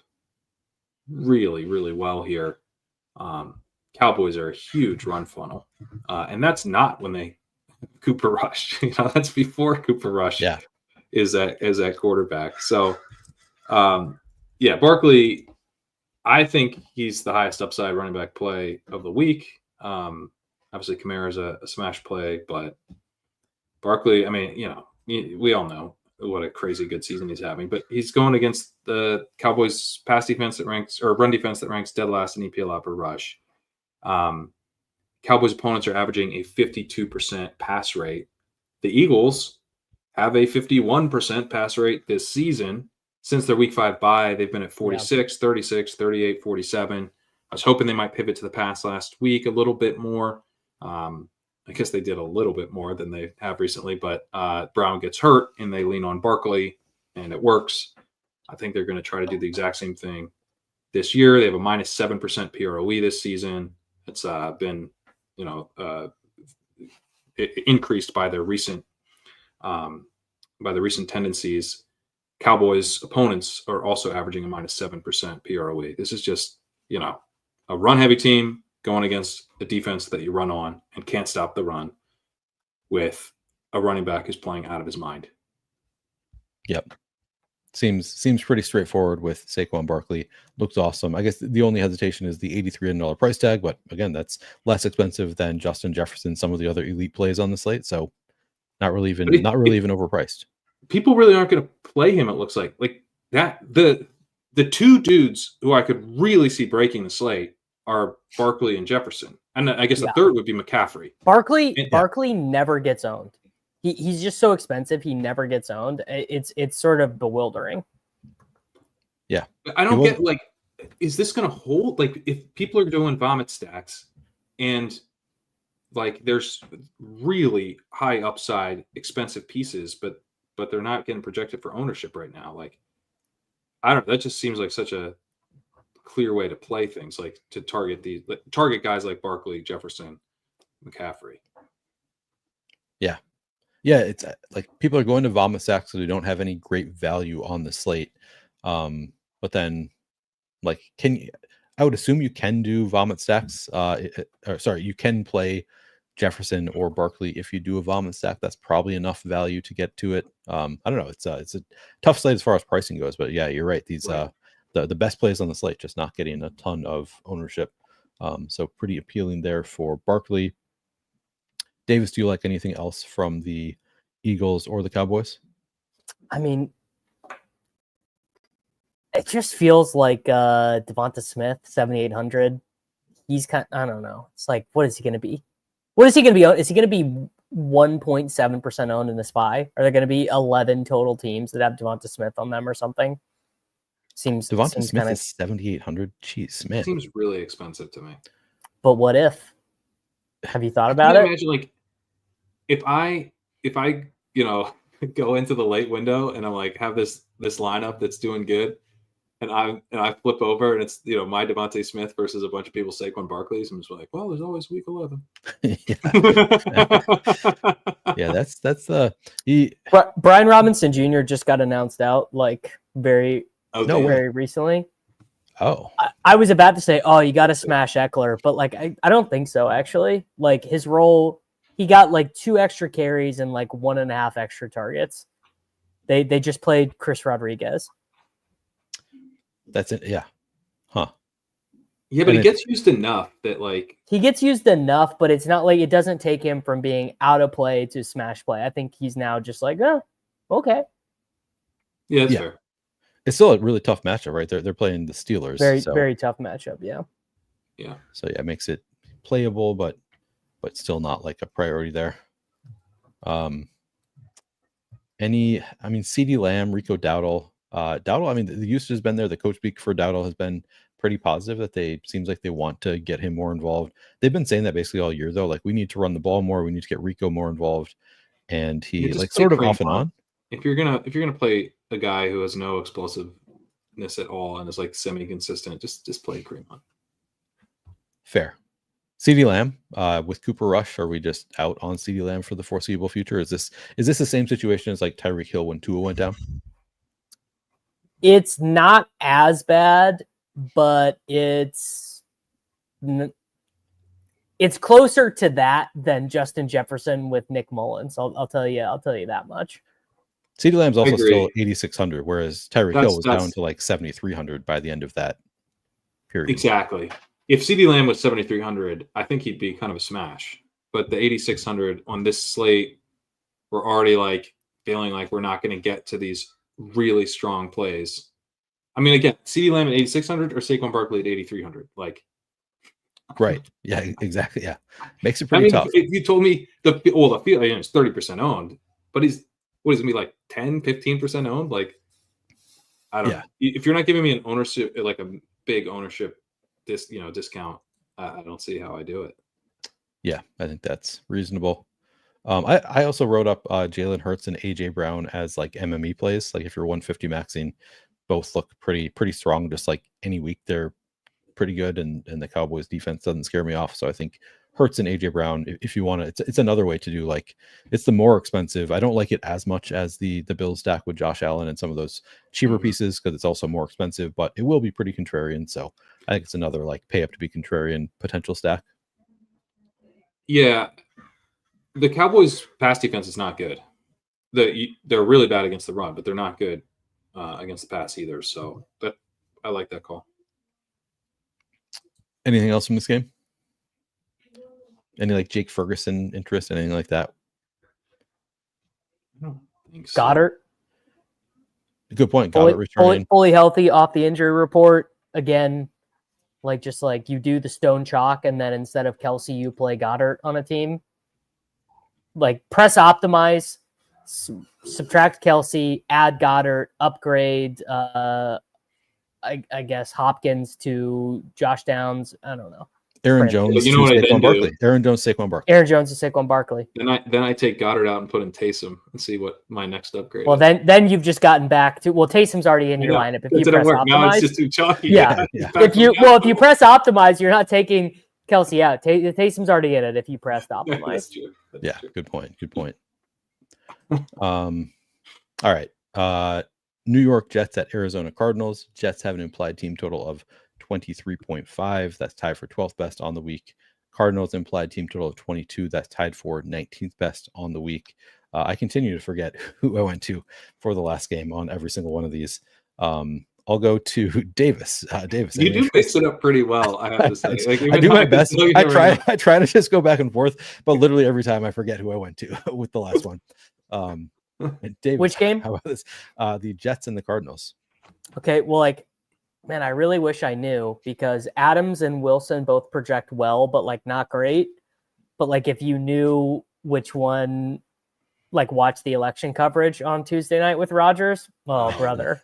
really, really well here. Cowboys are a huge run funnel, and that's not when they Cooper Rush. That's before Cooper Rush is at quarterback. So, Barkley, I think he's the highest upside running back play of the week. Obviously, Kamara is a smash play, but Barkley, I mean, we all know what a crazy good season he's having, but he's going against the Cowboys pass defense that ranks, or run defense that ranks dead last in EPL per rush. Cowboys opponents are averaging a 52% pass rate. The Eagles have a 51% pass rate this season. Since their week 5 bye, they've been at 46, 36, 38, 47. I was hoping they might pivot to the pass last week a little bit more. I guess they did a little bit more than they have recently, but Brown gets hurt and they lean on Barkley and it works. I think they're going to try to do the exact same thing this year. They have a minus 7% PROE this season. It's been, increased by their recent tendencies. Cowboys opponents are also averaging a minus 7% PROE. This is just, a run-heavy team going against a defense that you run on and can't stop the run with a running back who's playing out of his mind. Yep. Seems pretty straightforward with Saquon Barkley. Looks awesome. I guess the only hesitation is the $83 price tag, but again, that's less expensive than Justin Jefferson, some of the other elite plays on the slate. So not really even overpriced. People really aren't going to play him. It looks like that. The two dudes who I could really see breaking the slate are Barkley and Jefferson, and I guess the third would be McCaffrey. Barkley never gets owned. He's just so expensive. He never gets owned. It's sort of bewildering. Yeah, I don't get is this going to hold? If people are doing vomit stacks, and there's really high upside, expensive pieces, but they're not getting projected for ownership right now. I don't know. That just seems like such a clear way to play things, to target guys like Barkley, Jefferson, McCaffrey. Yeah, it's people are going to vomit stacks so they don't have any great value on the slate. But then, I would assume you can do vomit stacks. You can play Jefferson or Barkley if you do a vomit stack. That's probably enough value to get to it. I don't know. It's a tough slate as far as pricing goes, but yeah, you're right. These the best plays on the slate just not getting a ton of ownership. So pretty appealing there for Barkley. Davis, do you like anything else from the Eagles or the Cowboys? I mean, it just feels like Devonta Smith, 7,800. He's I don't know. It's what is he going to be? What is he going to be? Is he going to be 1.7% owned in the SPY? Are there going to be 11 total teams that have Devonta Smith on them or something? Devonta Smith is 7,800. Jeez, man. Seems really expensive to me. But what if? Have you thought about it? Imagine if I go into the late window and I'm have this lineup that's doing good, and I flip over and it's my Devonta Smith versus a bunch of people's Saquon Barkley's. I'm just well, there's always week 11. Yeah, that's Brian Robinson Jr. just got announced out very recently. Oh, I was about to say, you got to smash Eckler, but I don't think so actually. His role, he got 2 extra carries and 1.5 extra targets. They just played Chris Rodriguez. That's it. Yeah. Huh. Yeah, but he gets used enough that he gets used enough, but it's not it doesn't take him from being out of play to smash play. I think he's now just okay. Yeah, that's fair. It's still a really tough matchup, right? They're playing the Steelers. Very tough matchup. Yeah. Yeah. So yeah, it makes it playable, but still not a priority there. CeeDee Lamb, Rico Dowdle, Dowdle, I mean, the usage has been there. The coach speak for Dowdle has been pretty positive that seems like they want to get him more involved. They've been saying that basically all year though. Like, we need to run the ball more. We need to get Rico more involved. And he like sort of off and on. If you're gonna play a guy who has no explosiveness at all and is like semi-consistent, just play Kareem Hunt. Fair. CeeDee Lamb with Cooper Rush. Are we just out on CeeDee Lamb for the foreseeable future? Is this the same situation as like Tyreek Hill when Tua went down? It's not as bad, but it's closer to that than Justin Jefferson with Nick Mullins. I'll tell you that much. CeeDee Lamb's also still 8,600, whereas Tyreek Hill was down to like 7,300 by the end of that period. Exactly. If CeeDee Lamb was 7,300, I think he'd be kind of a smash. But the 8,600 on this slate, we're already like feeling like we're not going to get to these really strong plays. I mean, again, CeeDee Lamb at 8,600 or Saquon Barkley at 8,300, like. Right. Yeah, exactly. Yeah. Makes it pretty tough. If you told me the field is 30% owned, but he's, what is it going to be like 10, 15% owned? Like, I don't know. If you're not giving me an ownership, like a big ownership discount, I don't see how I do it. Yeah, I think that's reasonable. I also wrote up Jalen Hurts and AJ Brown as like MME plays. Like, if you're 150 maxing, both look pretty strong. Just like any week, they're pretty good, and the Cowboys defense doesn't scare me off. So I think Hurts and AJ Brown, if you want to, it's another way to do, like, it's the more expensive. I don't like it as much as the Bills stack with Josh Allen and some of those cheaper pieces, because it's also more expensive, but it will be pretty contrarian. So I think it's another like pay up to be contrarian potential stack. Yeah, the Cowboys pass defense is not good. They're really bad against the run, but they're not good against the pass either. So I like that call. Anything else from this game? Any like Jake Ferguson interest, anything like that? I don't think so. Goddard. Good point. Goddard returning. Fully healthy off the injury report. Again, like, just like you do the stone chalk, and then instead of Kelsey, you play Goddard on a team. Like, press optimize, subtract Kelsey, add Goddard, upgrade, I guess Hopkins to Josh Downs. I don't know. Aaron Jones to Saquon Barkley. Aaron Jones to Saquon Barkley. Then I take Goddard out and put in Taysom and see what my next upgrade is. Well, then you've just gotten back to, Taysom's already in your lineup. If you press optimize, now it's just too chalky. Yeah. If you press optimize, you're not taking Kelsey out. Taysom's already in it if you press optimize. That's true. That's true. Good point. All right. New York Jets at Arizona Cardinals. Jets have an implied team total of 23.5. That's tied for 12th best on the week. Cardinals implied team total of 22. That's tied for 19th best on the week. I continue to forget who I went to for the last game on every single one of these. I'll go to Davis. Davis, you do mix it up pretty well, I have to say. I do my best. I try to just go back and forth, but literally every time I forget who I went to with the last one. Davis, which game? How about this? The Jets and the Cardinals. Okay, well, man, I really wish I knew, because Adams and Wilson both project well, but not great. But if you knew which one, watch the election coverage on Tuesday night with Rodgers. Oh, brother,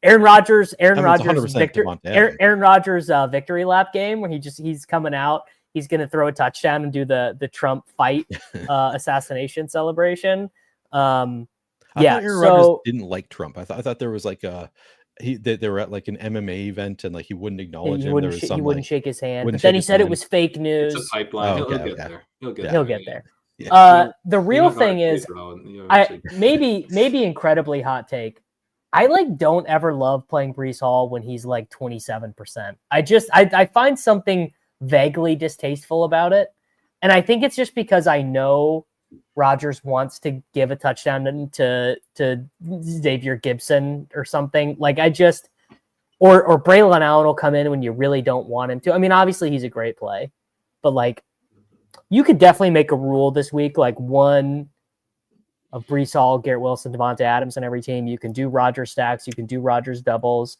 Aaron Rodgers' victory lap game, where he's coming out. He's going to throw a touchdown and do the Trump fight assassination celebration. Aaron Rodgers didn't like Trump. I thought there was they were at an MMA event and he wouldn't acknowledge him. He wouldn't shake his hand. But then he said it was fake news. It's a pipeline. He'll get there. He'll get there. Yeah. The real thing is, maybe incredibly hot take. I don't ever love playing Breece Hall when he's 27%. I find something vaguely distasteful about it. And I think it's just because I know Rodgers wants to give a touchdown to Xavier Gibson or something. Or Braylon Allen will come in when you really don't want him to. I mean, obviously he's a great play, but you could definitely make a rule this week, one of Breece Hall, Garrett Wilson, Devontae Adams on every team. You can do Rodgers stacks. You can do Rodgers doubles.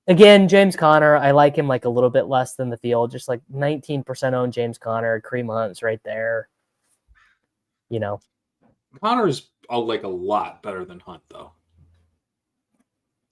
Again, James Conner, I like him a little bit less than the field, just 19% owned James Conner. Kareem Hunt's right there. Conner's a lot better than Hunt, though.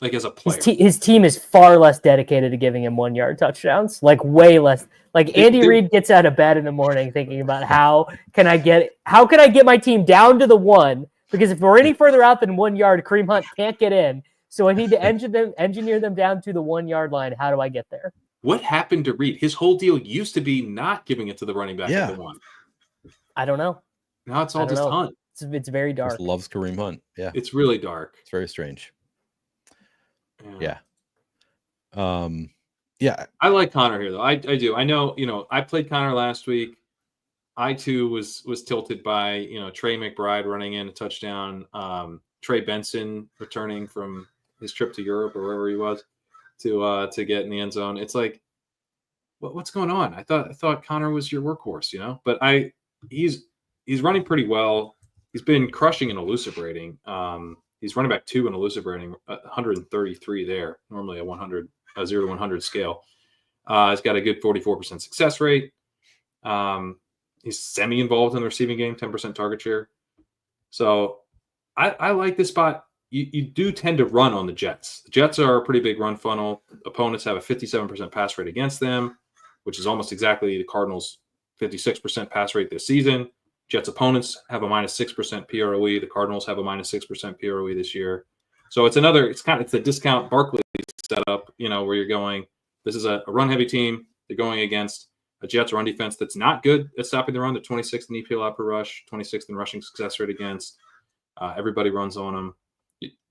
like as a player. His team is far less dedicated to giving him 1 yard touchdowns, like way less. Like Andy Reid gets out of bed in the morning thinking about how can I get my team down to the 1? Because if we're any further out than 1 yard, Kareem Hunt can't get in. So I need to engineer them down to the 1 yard line. How do I get there? What happened to Reid? His whole deal used to be not giving it to the running back at the 1. I don't know. Now it's all just Hunt. It's very dark. Just loves Kareem Hunt. Yeah. It's really dark. It's very strange. Yeah. Yeah. I like Connor here, though. I do. I know, I played Connor last week. I, too, was tilted by, Trey McBride running in a touchdown. Trey Benson returning from his trip to Europe or wherever he was to get in the end zone. It's like, what's going on? I thought Connor was your workhorse, but he's running pretty well. He's been crushing an elusive rating. He's running back 2 in elusive rating, 133 there. Normally a 0 to 100 scale. He's got a good 44% success rate. He's semi-involved in the receiving game, 10% target share. So I like this spot. You do tend to run on the Jets. The Jets are a pretty big run funnel. Opponents have a 57% pass rate against them, which is almost exactly the Cardinals' 56% pass rate this season. Jets opponents have a -6% PROE. The Cardinals have a -6% PROE this year. So it's a discount Barkley setup, where you're going, this is a run-heavy team. They're going against a Jets run defense that's not good at stopping the run. They're 26th in EPL per rush, 26th in rushing success rate against. Everybody runs on them.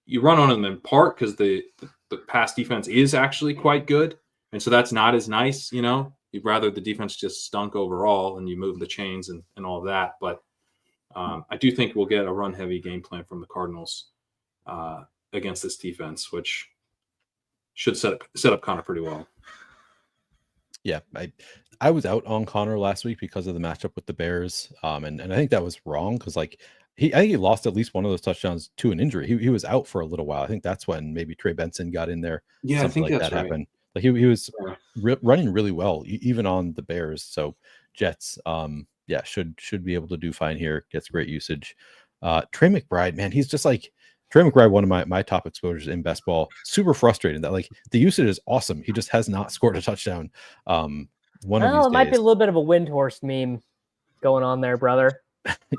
You run on them in part because the pass defense is actually quite good. And so that's not as nice, You'd rather the defense just stunk overall and you move the chains and all of that. But I do think we'll get a run-heavy game plan from the Cardinals against this defense, which should set up Connor pretty well. Yeah, I was out on Connor last week because of the matchup with the Bears, and I think that was wrong because I think he lost at least one of those touchdowns to an injury. He was out for a little while. I think that's when maybe Trey Benson got in there. Yeah, I think like that right. Happened. Like he was running really well, even on the Bears. So Jets, should be able to do fine here. Gets great usage. Trey McBride, man, he's just like Trey McBride, one of my top exposures in best ball. Super frustrating that the usage is awesome. He just has not scored a touchdown. It might be a little bit of a Windhorst meme going on there, brother.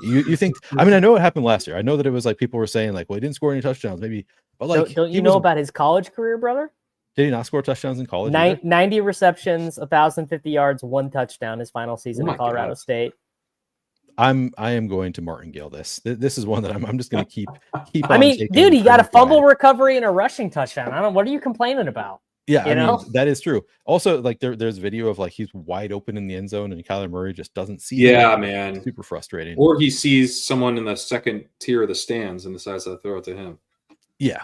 you think? I mean, I know what happened last year. I know that it was people were saying well, he didn't score any touchdowns, maybe. But don't you know about his college career, brother? Did he not score touchdowns in college? 90 receptions, 1,050 yards, 1 touchdown his final season in Colorado State. I am going to martingale this. This is one that I'm just going to keep. I mean, dude, he got a fumble recovery and a rushing touchdown. What are you complaining about? Yeah, I mean, that is true. Also, there's video of he's wide open in the end zone and Kyler Murray just doesn't see him. Yeah, man. Super frustrating. Or he sees someone in the second tier of the stands and decides to throw it to him. Yeah.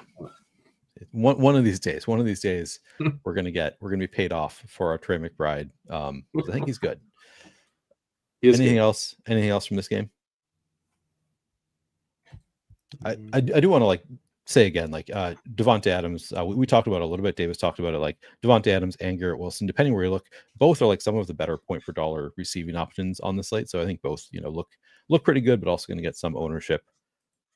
One of these days, we're gonna be paid off for our Trey McBride. I think he's good. Anything else from this game? I do want to say again, Devontae Adams. We talked about it a little bit. Davis talked about it. Devontae Adams and Garrett Wilson, depending where you look, both are some of the better point per dollar receiving options on the slate. So I think both look pretty good, but also going to get some ownership.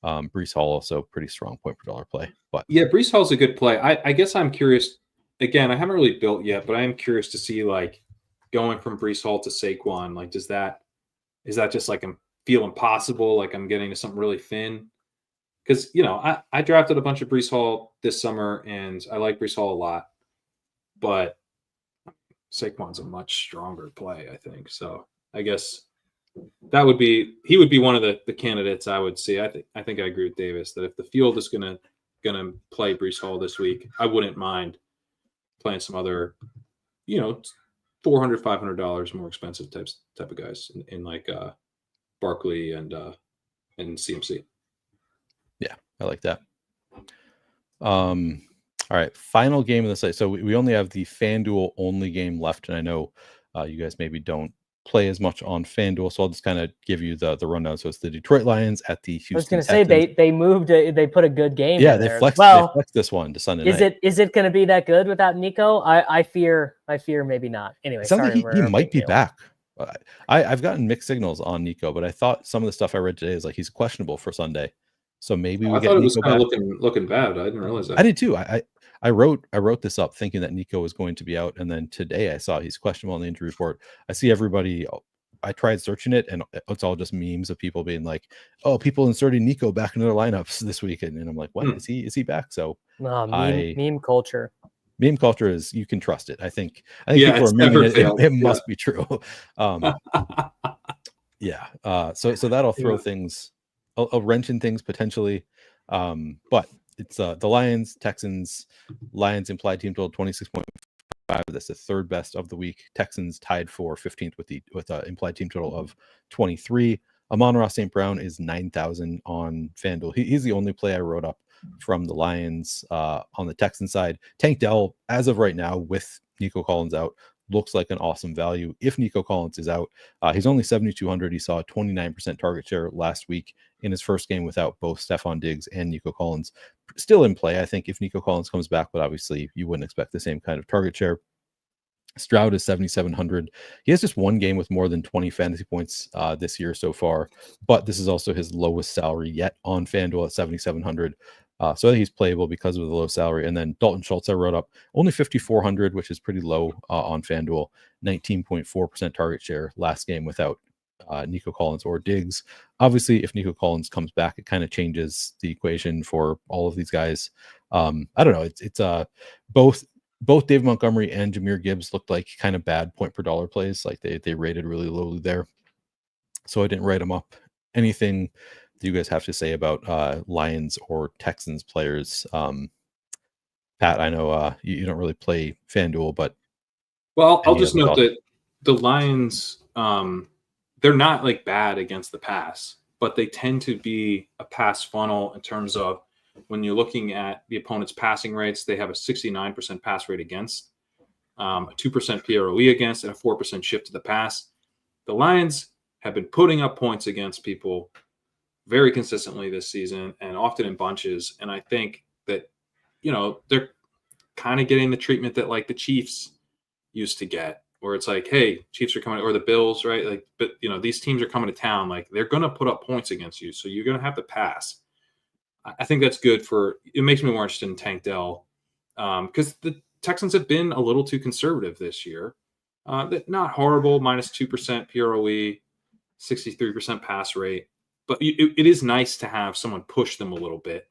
Breece Hall also pretty strong point per dollar play. But yeah, Breece Hall's a good play. I guess I'm curious. Again, I haven't really built yet, but I am curious to see going from Breece Hall to Saquon. Is that just I'm feeling possible? I'm getting to something really thin. Because I drafted a bunch of Breece Hall this summer, and I like Breece Hall a lot, but Saquon's a much stronger play, I think. So I guess he would be one of the candidates I would see. I think I agree with Davis that if the field is gonna play Breece Hall this week, I wouldn't mind playing some other, $400-$500 more expensive type of guys in Barkley and CMC. Yeah, I like that. All right, final game of the slate. So we only have the FanDuel only game left, and I know you guys maybe don't play as much on FanDuel, so I'll just kind of give you the rundown. So it's the Detroit Lions at the Houston. I was going to say they moved. They put a good game. Yeah, in they there. flexed. Well, they flexed this one to Sunday night. Is it going to be that good without Nico? I fear maybe not. Anyway, sorry, he might be back. I've gotten mixed signals on Nico, but I thought some of the stuff I read today is he's questionable for Sunday. So maybe we get Nico back. Looking bad. I didn't realize that. I did too. I wrote this up thinking that Nico was going to be out, and then today I saw he's questionable on the injury report. I see everybody. I tried searching it, and it's all just memes of people being like, "Oh, people inserting Nico back into their lineups this weekend," and I'm like, "What is he back?" So meme culture. Meme culture is, you can trust it. I think Yeah, people are memeing it. It must be true. So that'll throw things, a wrench in things potentially. But it's the Lions, Texans. Lions implied team total 26.5. That's the third best of the week. Texans tied for 15th with an implied team total of 23. Amon-Ra St. Brown is 9,000 on FanDuel. He's the only play I wrote up from the Lions. On the Texan side, Tank Dell, as of right now, with Nico Collins out, looks like an awesome value. If Nico Collins is out, he's only 7,200. He saw a 29% target share last week in his first game without both Stephon Diggs and Nico Collins. Still in play, I think, if Nico Collins comes back, but obviously you wouldn't expect the same kind of target share. Stroud is 7,700. He has just one game with more than 20 fantasy points this year so far, but this is also his lowest salary yet on FanDuel at 7,700. So I think he's playable because of the low salary. And then Dalton Schultz, I wrote up, only 5,400, which is pretty low on FanDuel. 19.4% target share last game without Nico Collins or Diggs. Obviously, if Nico Collins comes back, it kind of changes the equation for all of these guys. I don't know. It's both Dave Montgomery and Jahmyr Gibbs looked like kind of bad point per dollar plays. Like they rated really lowly there. So I didn't write them up. Anything you guys have to say about Lions or Texans players? Pat, I know you don't really play FanDuel, but I'll just note that the Lions, they're not like bad against the pass, but they tend to be a pass funnel in terms of when you're looking at the opponent's passing rates. They have a 69% pass rate against, a 2% PROE against, and a 4% shift to the pass. The Lions have been putting up points against people very consistently this season and often in bunches. And I think that, they're kind of getting the treatment that like the Chiefs used to get, where it's like, hey, Chiefs are coming, or the Bills, right? Like, but these teams are coming to town. Like, they're going to put up points against you. So you're going to have to pass. I think that's good it makes me more interested in Tank Dell because the Texans have been a little too conservative this year. Not horrible, minus 2% PROE, 63% pass rate. But it is nice to have someone push them a little bit,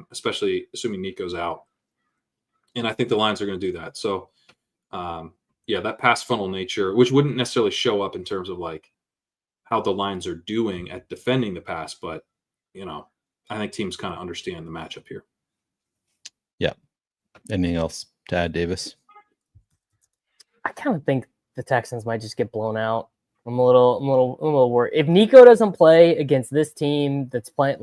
especially assuming Nico's out. And I think the Lions are going to do that. So, that pass funnel nature, which wouldn't necessarily show up in terms of like how the Lions are doing at defending the pass. But, I think teams kind of understand the matchup here. Yeah. Anything else to add, Davis? I kind of think the Texans might just get blown out. I'm a little worried. If Nico doesn't play against this team that's playing,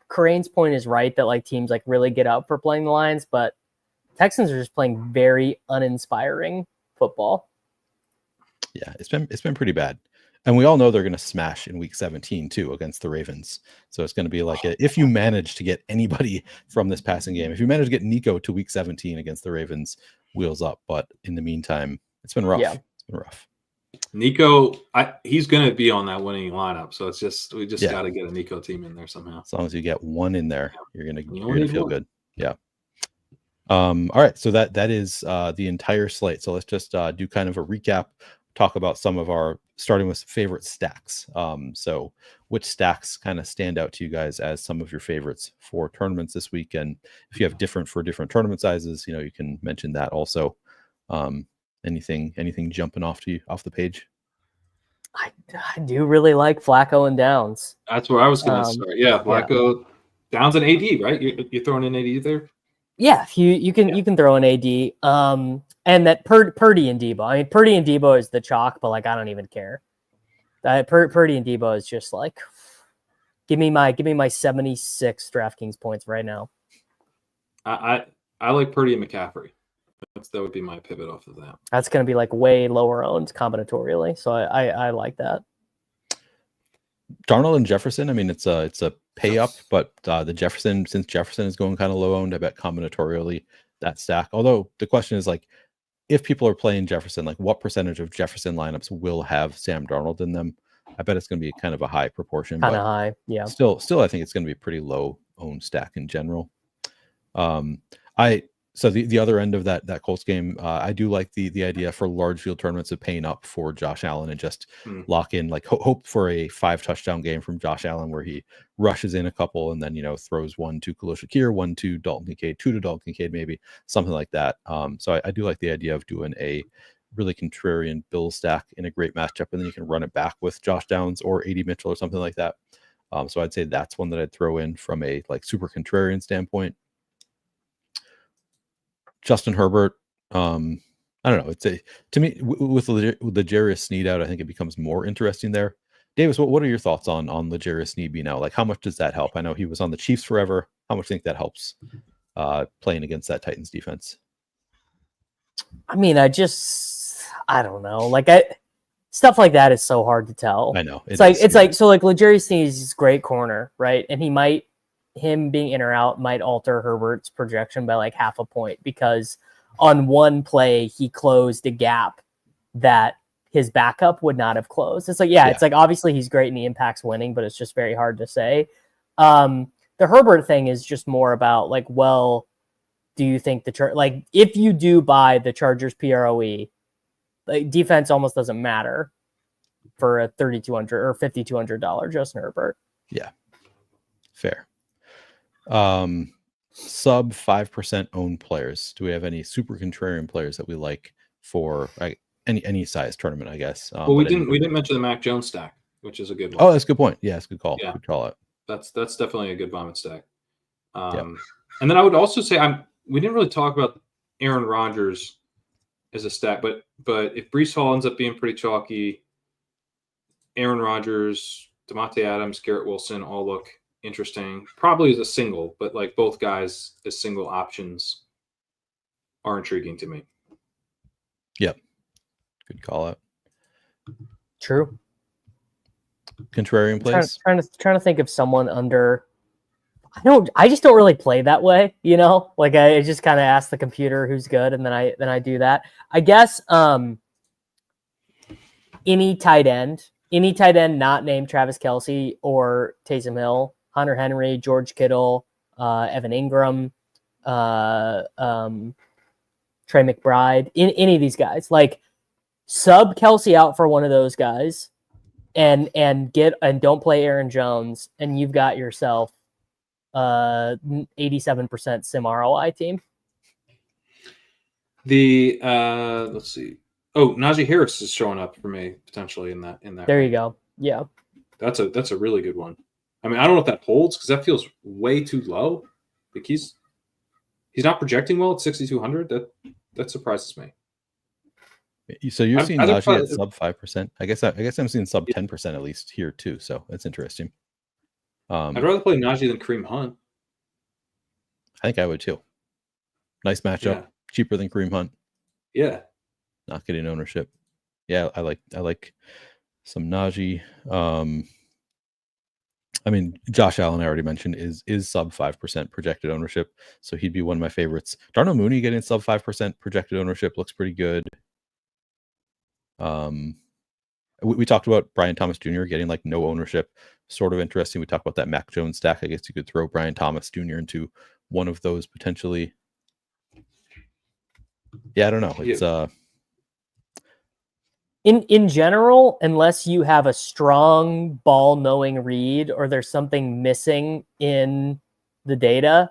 Corain's point is right that like teams like really get up for playing the Lions, but Texans are just playing very uninspiring football. Yeah, it's been pretty bad. And we all know they're going to smash in week 17 too against the Ravens. So it's going to be like if you manage to get anybody from this passing game, if you manage to get Nico to week 17 against the Ravens, wheels up. But in the meantime, it's been rough. Yeah. It's been rough. Nico, he's going to be on that winning lineup. So we just got to get a Nico team in there somehow. As long as you get one in there, you're going to feel good. Yeah. All right. So that is the entire slate. So let's just do kind of a recap, talk about some of our, starting with favorite stacks. So which stacks kind of stand out to you guys as some of your favorites for tournaments this week? And if you have different tournament sizes, you can mention that also. Anything jumping off the page? I do really like Flacco and Downs. That's where I was going to start. Yeah, Flacco, Downs, and AD, right? You're throwing in AD there. Yeah, you can throw in AD. And that Purdy and Debo. I mean, Purdy and Debo is the chalk, but like I don't even care. Purdy and Debo is just like, give me my 76 DraftKings points right now. I like Purdy and McCaffrey. That would be my pivot off of that. That's going to be like way lower owned combinatorially, so I like that. Darnold and Jefferson. I mean, it's a pay up, but since Jefferson is going kind of low owned, I bet combinatorially that stack. Although the question is like, if people are playing Jefferson, like what percentage of Jefferson lineups will have Sam Darnold in them? I bet it's going to be kind of a high proportion. Kind of high, yeah. Still, I think it's going to be a pretty low owned stack in general. So the other end of that Colts game, I do like the idea for large field tournaments of paying up for Josh Allen and just lock in, like hope for a 5 touchdown game from Josh Allen where he rushes in a couple and then throws 1 to Khalil Shakir, 1 to Dalton Kincaid, 2 to Dalton Kincaid, maybe something like that. So I do like the idea of doing a really contrarian Bill stack in a great matchup, and then you can run it back with Josh Downs or AD Mitchell or something like that. So I'd say that's one that I'd throw in from a like super contrarian standpoint. Justin Herbert, I don't know. To me with L'Jarius Sneed out, I think it becomes more interesting there. Davis, what are your thoughts on L'Jarius Sneed being out? Like, how much does that help? I know he was on the Chiefs forever. How much do you think that helps playing against that Titans defense? I mean, I don't know. Like stuff like that is so hard to tell. I know. It's like L'Jarius Sneed is great corner, right? And him being in or out might alter Herbert's projection by like half a point because on one play he closed a gap that his backup would not have closed. It's like, it's like obviously he's great and he impacts winning, but it's just very hard to say. The Herbert thing is just more about like, well, do you think like if you do buy the Chargers PROE, like defense almost doesn't matter for a $3,200 or $5,200 Justin Herbert. Yeah, fair. Sub 5% owned players. Do we have any super contrarian players that we like for any size tournament? I guess. Well, we didn't mention the Mac Jones stack, which is a good one. Oh, that's a good point. Yeah, that's a good call. Yeah. Good call out. That's definitely a good vomit stack. And then I would also say we didn't really talk about Aaron Rodgers as a stack, but if Breece Hall ends up being pretty chalky, Aaron Rodgers, Devontae Adams, Garrett Wilson all look interesting. Probably as a single, but like both guys as single options are intriguing to me. Yep. Good call out. True. Contrarian plays. Trying to think of someone under. I just don't really play that way, Like I just kind of ask the computer who's good, and then I do that. I guess any tight end not named Travis Kelce or Taysom Hill, Hunter Henry, George Kittle, Evan Ingram, Trey McBride, any of these guys, like sub Kelce out for one of those guys, and don't play Aaron Jones, and you've got yourself 87% sim ROI team. Let's see. Oh, Naji Harris is showing up for me potentially in that. There you go. Yeah, that's a really good one. I mean, I don't know if that holds because that feels way too low. Like he's not projecting well at 6,200. That surprises me. So you're seeing Naji at sub 5%. I guess I'm seeing sub 10% at least here too. So that's interesting. I'd rather play Naji than Kareem Hunt. I think I would too. Nice matchup, cheaper than Kareem Hunt. Yeah, not getting ownership. Yeah, I like some Naji. I mean, Josh Allen, I already mentioned, is sub 5% projected ownership, so he'd be one of my favorites. Darnell Mooney getting sub 5% projected ownership looks pretty good. We talked about Brian Thomas Jr. getting like no ownership, sort of interesting. We talked about that Mac Jones stack. I guess you could throw Brian Thomas Jr. into one of those potentially. Yeah, I don't know. It's in general, unless you have a strong ball knowing read or there's something missing in the data,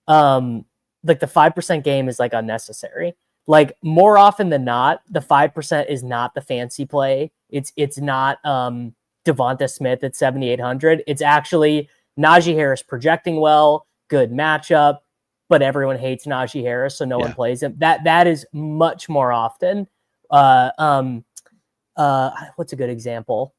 like the 5% game is like unnecessary. Like more often than not, the 5% is not the fancy play. It's not Devonta Smith at 7,800. It's actually Naji Harris projecting well, good matchup, but everyone hates Naji Harris, so no one plays him. That is much more often. What's a good example?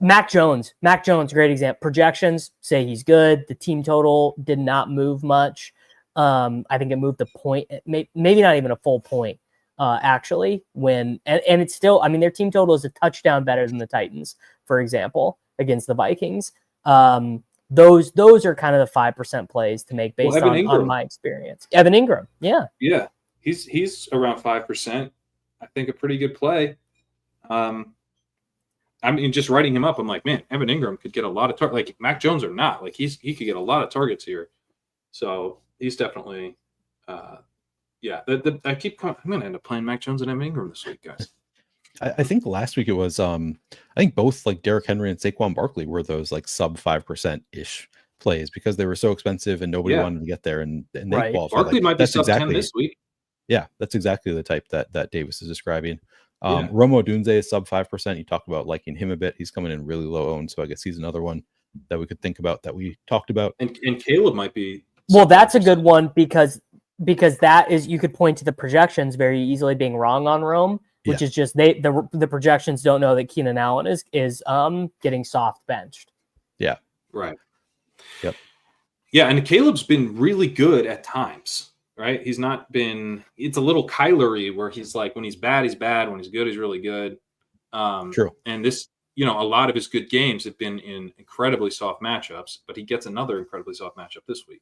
Mac Jones, great example. Projections say he's good. The team total did not move much. I think it moved a point, maybe not even a full point, actually. And it's still, I mean, their team total is a touchdown better than the Titans, for example, against the Vikings. Those are kind of the 5% plays to make based on my experience. Evan Ingram, yeah, he's around 5%. I think a pretty good play. I mean, just writing him up, I'm like, man, Evan Ingram could get a lot of targets. Like Mac Jones or not, like he could get a lot of targets here. So he's definitely. Yeah, I'm going to end up playing Mac Jones and Evan Ingram this week, guys. I think last week it was I think both like Derrick Henry and Saquon Barkley were those like sub 5% ish plays because they were so expensive and nobody wanted to get there and they qualified. Barkley might be that's sub exactly 10 this week. Yeah, that's exactly the type that Davis is describing. Romo Dunze is sub 5%. You talked about liking him a bit. He's coming in really low owned, so I guess he's another one that we could think about that we talked about. And Caleb might be. Well, that's a good one because that is, you could point to the projections very easily being wrong on Rome, which is just the projections don't know that Keenan Allen is getting soft benched. Yeah. Right. Yep. Yeah, and Caleb's been really good at times, right? He's not been. It's a little Kyler-y where he's like when he's bad, he's bad. When he's good, he's really good. True. And this, a lot of his good games have been in incredibly soft matchups, but he gets another incredibly soft matchup this week.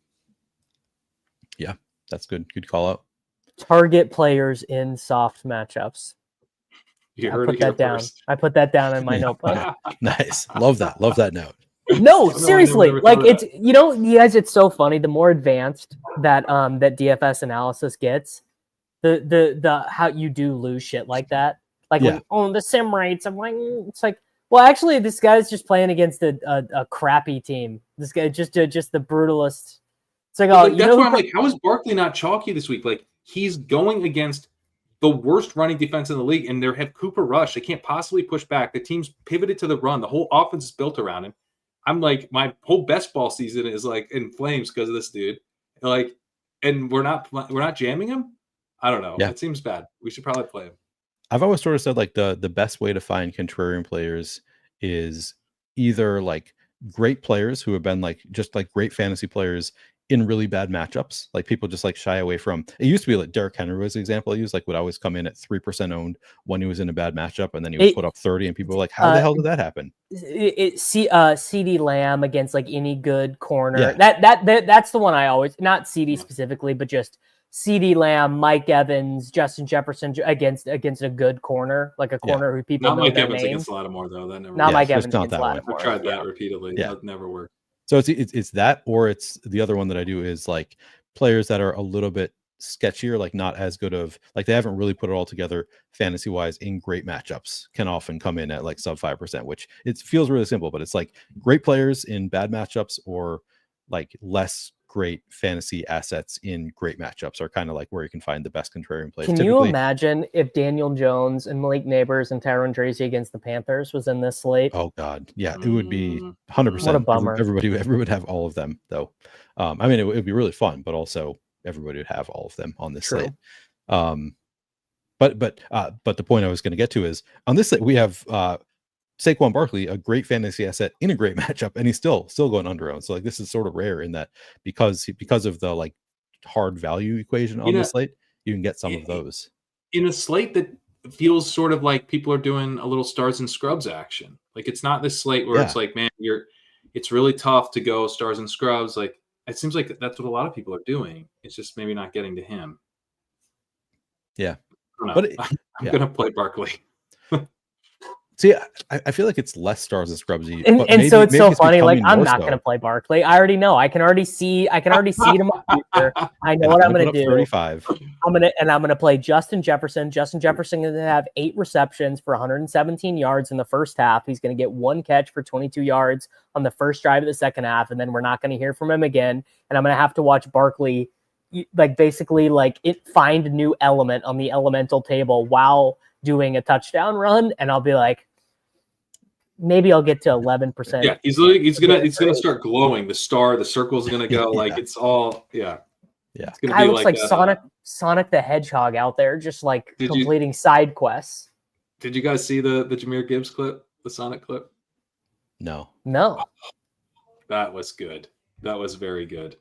Yeah, that's good. Good call out. Target players in soft matchups. You heard it here down. first. I put that down in my notebook. Nice. Love that. Love that note. No, seriously. Like it's you guys, it's so funny. The more advanced that DFS analysis gets, the how you do lose shit like that. Like when, the sim rates, I'm like, it's like, well, actually, this guy's just playing against a crappy team. This guy just the brutalist. It's like, that's why I'm like, how is Barkley not chalky this week? Like he's going against the worst running defense in the league, and they have Cooper Rush. They can't possibly push back. The team's pivoted to the run. The whole offense is built around him. I'm like, my whole best ball season is like in flames because of this dude. Like, and we're not jamming him. I don't know. Yeah. It seems bad. We should probably play him. I've always sort of said like the best way to find contrarian players is either like great players who have been like just like great fantasy players in really bad matchups. Like people just like shy away from. It used to be like Derrick Henry was the example I used. Like would always come in at 3% owned when he was in a bad matchup, and then he would put up 30, and people were like, "How the hell did that happen?" CD Lamb against like any good corner. Yeah. That's the one I always, not CD specifically, but just CD Lamb, Mike Evans, Justin Jefferson against a good corner, like a corner who people not know Mike their Evans name. against Lattimore though. That never. Not Mike Evans not against Lattimore. I've tried that repeatedly. Yeah. That never worked. So it's that, or it's the other one that I do is like players that are a little bit sketchier, like not as good of, like they haven't really put it all together fantasy wise in great matchups, can often come in at like sub 5%, which it feels really simple, but it's like great players in bad matchups or like less great fantasy assets in great matchups are kind of like where you can find the best contrarian plays. Can you imagine if Daniel Jones and Malik Neighbors and Tyrone Tracy against the Panthers was in this slate? Oh God. Yeah. It would be 100%. What a bummer. Everybody would have all of them though. I mean, it would be really fun, but also everybody would have all of them on this slate. But the point I was going to get to is on this slate, we have, Saquon Barkley, a great fantasy asset in a great matchup, and he's still going under owned. So like this is sort of rare in that because of the like hard value equation on the slate, you can get some of those in a slate that feels sort of like people are doing a little stars and scrubs action. Like it's not this slate where it's like, man, it's really tough to go stars and scrubs. Like it seems like that's what a lot of people are doing. It's just maybe not getting to him. Yeah, but I'm gonna play Barkley. See, I feel like it's less stars and scrubsy, and so it's so funny. Like I'm not going to play Barkley. I already know. I can already see it in my future. I know what I'm going to do. 35. I'm gonna play Justin Jefferson. Justin Jefferson is going to have 8 receptions for 117 yards in the first half. He's going to get 1 catch for 22 yards on the first drive of the second half, and then we're not going to hear from him again. And I'm going to have to watch Barkley, like basically like find a new element on the elemental table while doing a touchdown run, and I'll be like, maybe I'll get to 11%. Yeah, he's gonna start glowing. The circle's gonna go like it's all It's gonna be looks like Sonic the Hedgehog out there, just like completing side quests. Did you guys see the Jahmyr Gibbs clip, the Sonic clip? No. That was good. That was very good.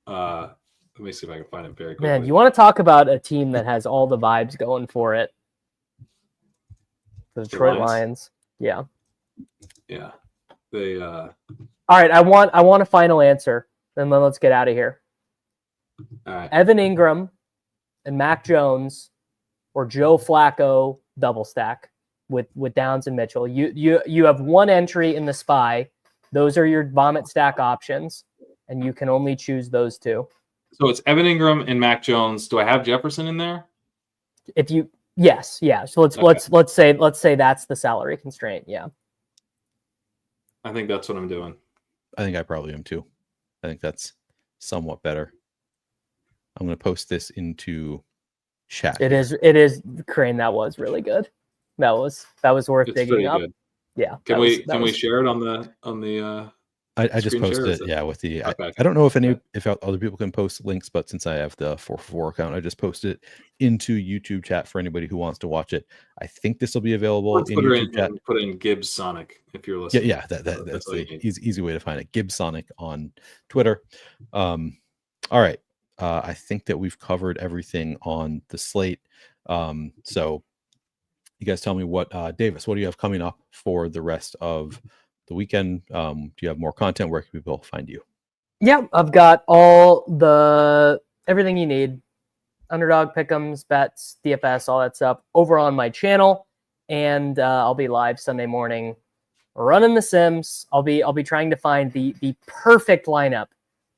Let me see if I can find it very quickly. Man, you want to talk about a team that has all the vibes going for it? The Detroit Lions. Yeah. Yeah. They All right, I want a final answer, and then let's get out of here. All right. Evan Ingram and Mac Jones or Joe Flacco double stack with Downs and Mitchell. You have one entry in the SPY. Those are your vomit stack options, and you can only choose those two. So it's Evan Ingram and Mac Jones. Do I have Jefferson in there? Yes. So let's say that's the salary constraint. Yeah. I think that's what I'm doing. I think I probably am too. I think that's somewhat better. I'm going to post this into chat. It is Crane. That was really good. That was worth digging up. Good. Yeah. Can we share it on the I just posted it, yeah, with the okay. I don't know if other people can post links, but since I have the 444 account, I just posted it into YouTube chat for anybody who wants to watch it. I think this will be available in YouTube chat. Put in Gibbs Sonic if you're listening. Yeah, that's the easy way to find it. Gibbs Sonic on Twitter. All right. I think that we've covered everything on the slate. So you guys tell me Davis, what do you have coming up for the rest of the weekend? Do you have more content? Where can people find you? Yeah, I've got everything you need. Underdog, pick'ems, bets, DFS, all that stuff over on my channel. And I'll be live Sunday morning running the Sims. I'll be trying to find the perfect lineup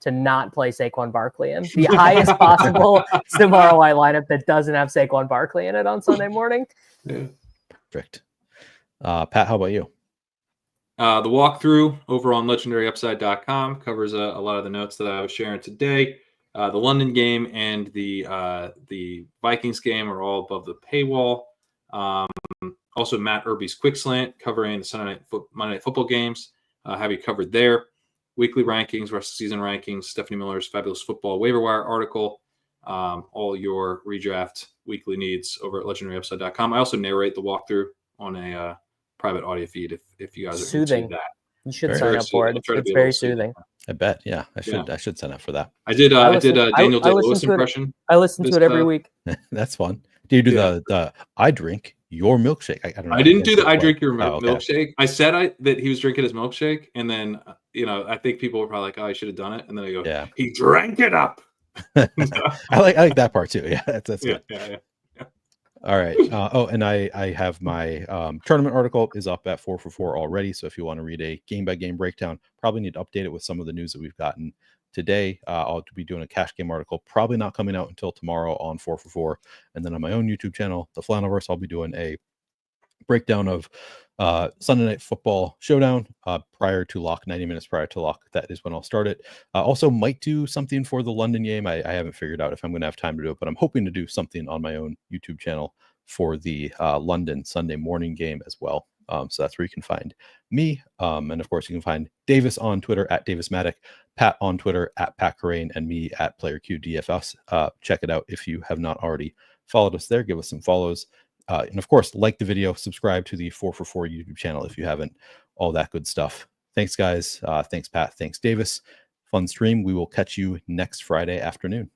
to not play Saquon Barkley in. The highest possible Sim ROI lineup that doesn't have Saquon Barkley in it on Sunday morning. Yeah. Perfect. Pat, how about you? The walkthrough over on legendaryupside.com covers a lot of the notes that I was sharing today. The London game and the Vikings game are all above the paywall. Also, Matt Irby's Quick Slant covering the Monday Night Football games. Have you covered there? Weekly rankings, rest of season rankings, Stephanie Miller's Fabulous Football Waiver Wire article, all your redraft weekly needs over at legendaryupside.com. I also narrate the walkthrough on a private audio feed if you guys are soothing. into that. You should sign up for it. It's very soothing. I bet. Yeah, I should sign up for that. I did a Daniel Day-Lewis impression. I listen to it every week. That's fun. Do you do the I drink your milkshake? I don't know. I didn't do the I drink your milkshake. I said that he was drinking his milkshake, and then I think people were probably like, "Oh, I should have done it," and then I go, "Yeah, he drank it up." I like that part too. Yeah, that's good. Yeah. All right. And I have my tournament article is up at 4for4 already. So if you want to read a game by game breakdown, probably need to update it with some of the news that we've gotten today. I'll be doing a cash game article, probably not coming out until tomorrow on 4for4. And then on my own YouTube channel, The Flannelverse, I'll be doing a breakdown of Sunday Night Football Showdown prior to lock, 90 minutes prior to lock. That is when I'll start it. Also might do something for the London game. I haven't figured out if I'm going to have time to do it, but I'm hoping to do something on my own YouTube channel for the London Sunday morning game as well. So that's where you can find me. And of course, you can find Davis on Twitter at DavisMatic, Pat on Twitter at Pat Corain, and me at PlayerQDFS. Check it out if you have not already followed us there. Give us some follows. And of course, like the video, subscribe to the 4for4 YouTube channel if you haven't, all that good stuff. Thanks, guys. Thanks, Pat. Thanks, Davis. Fun stream. We will catch you next Friday afternoon.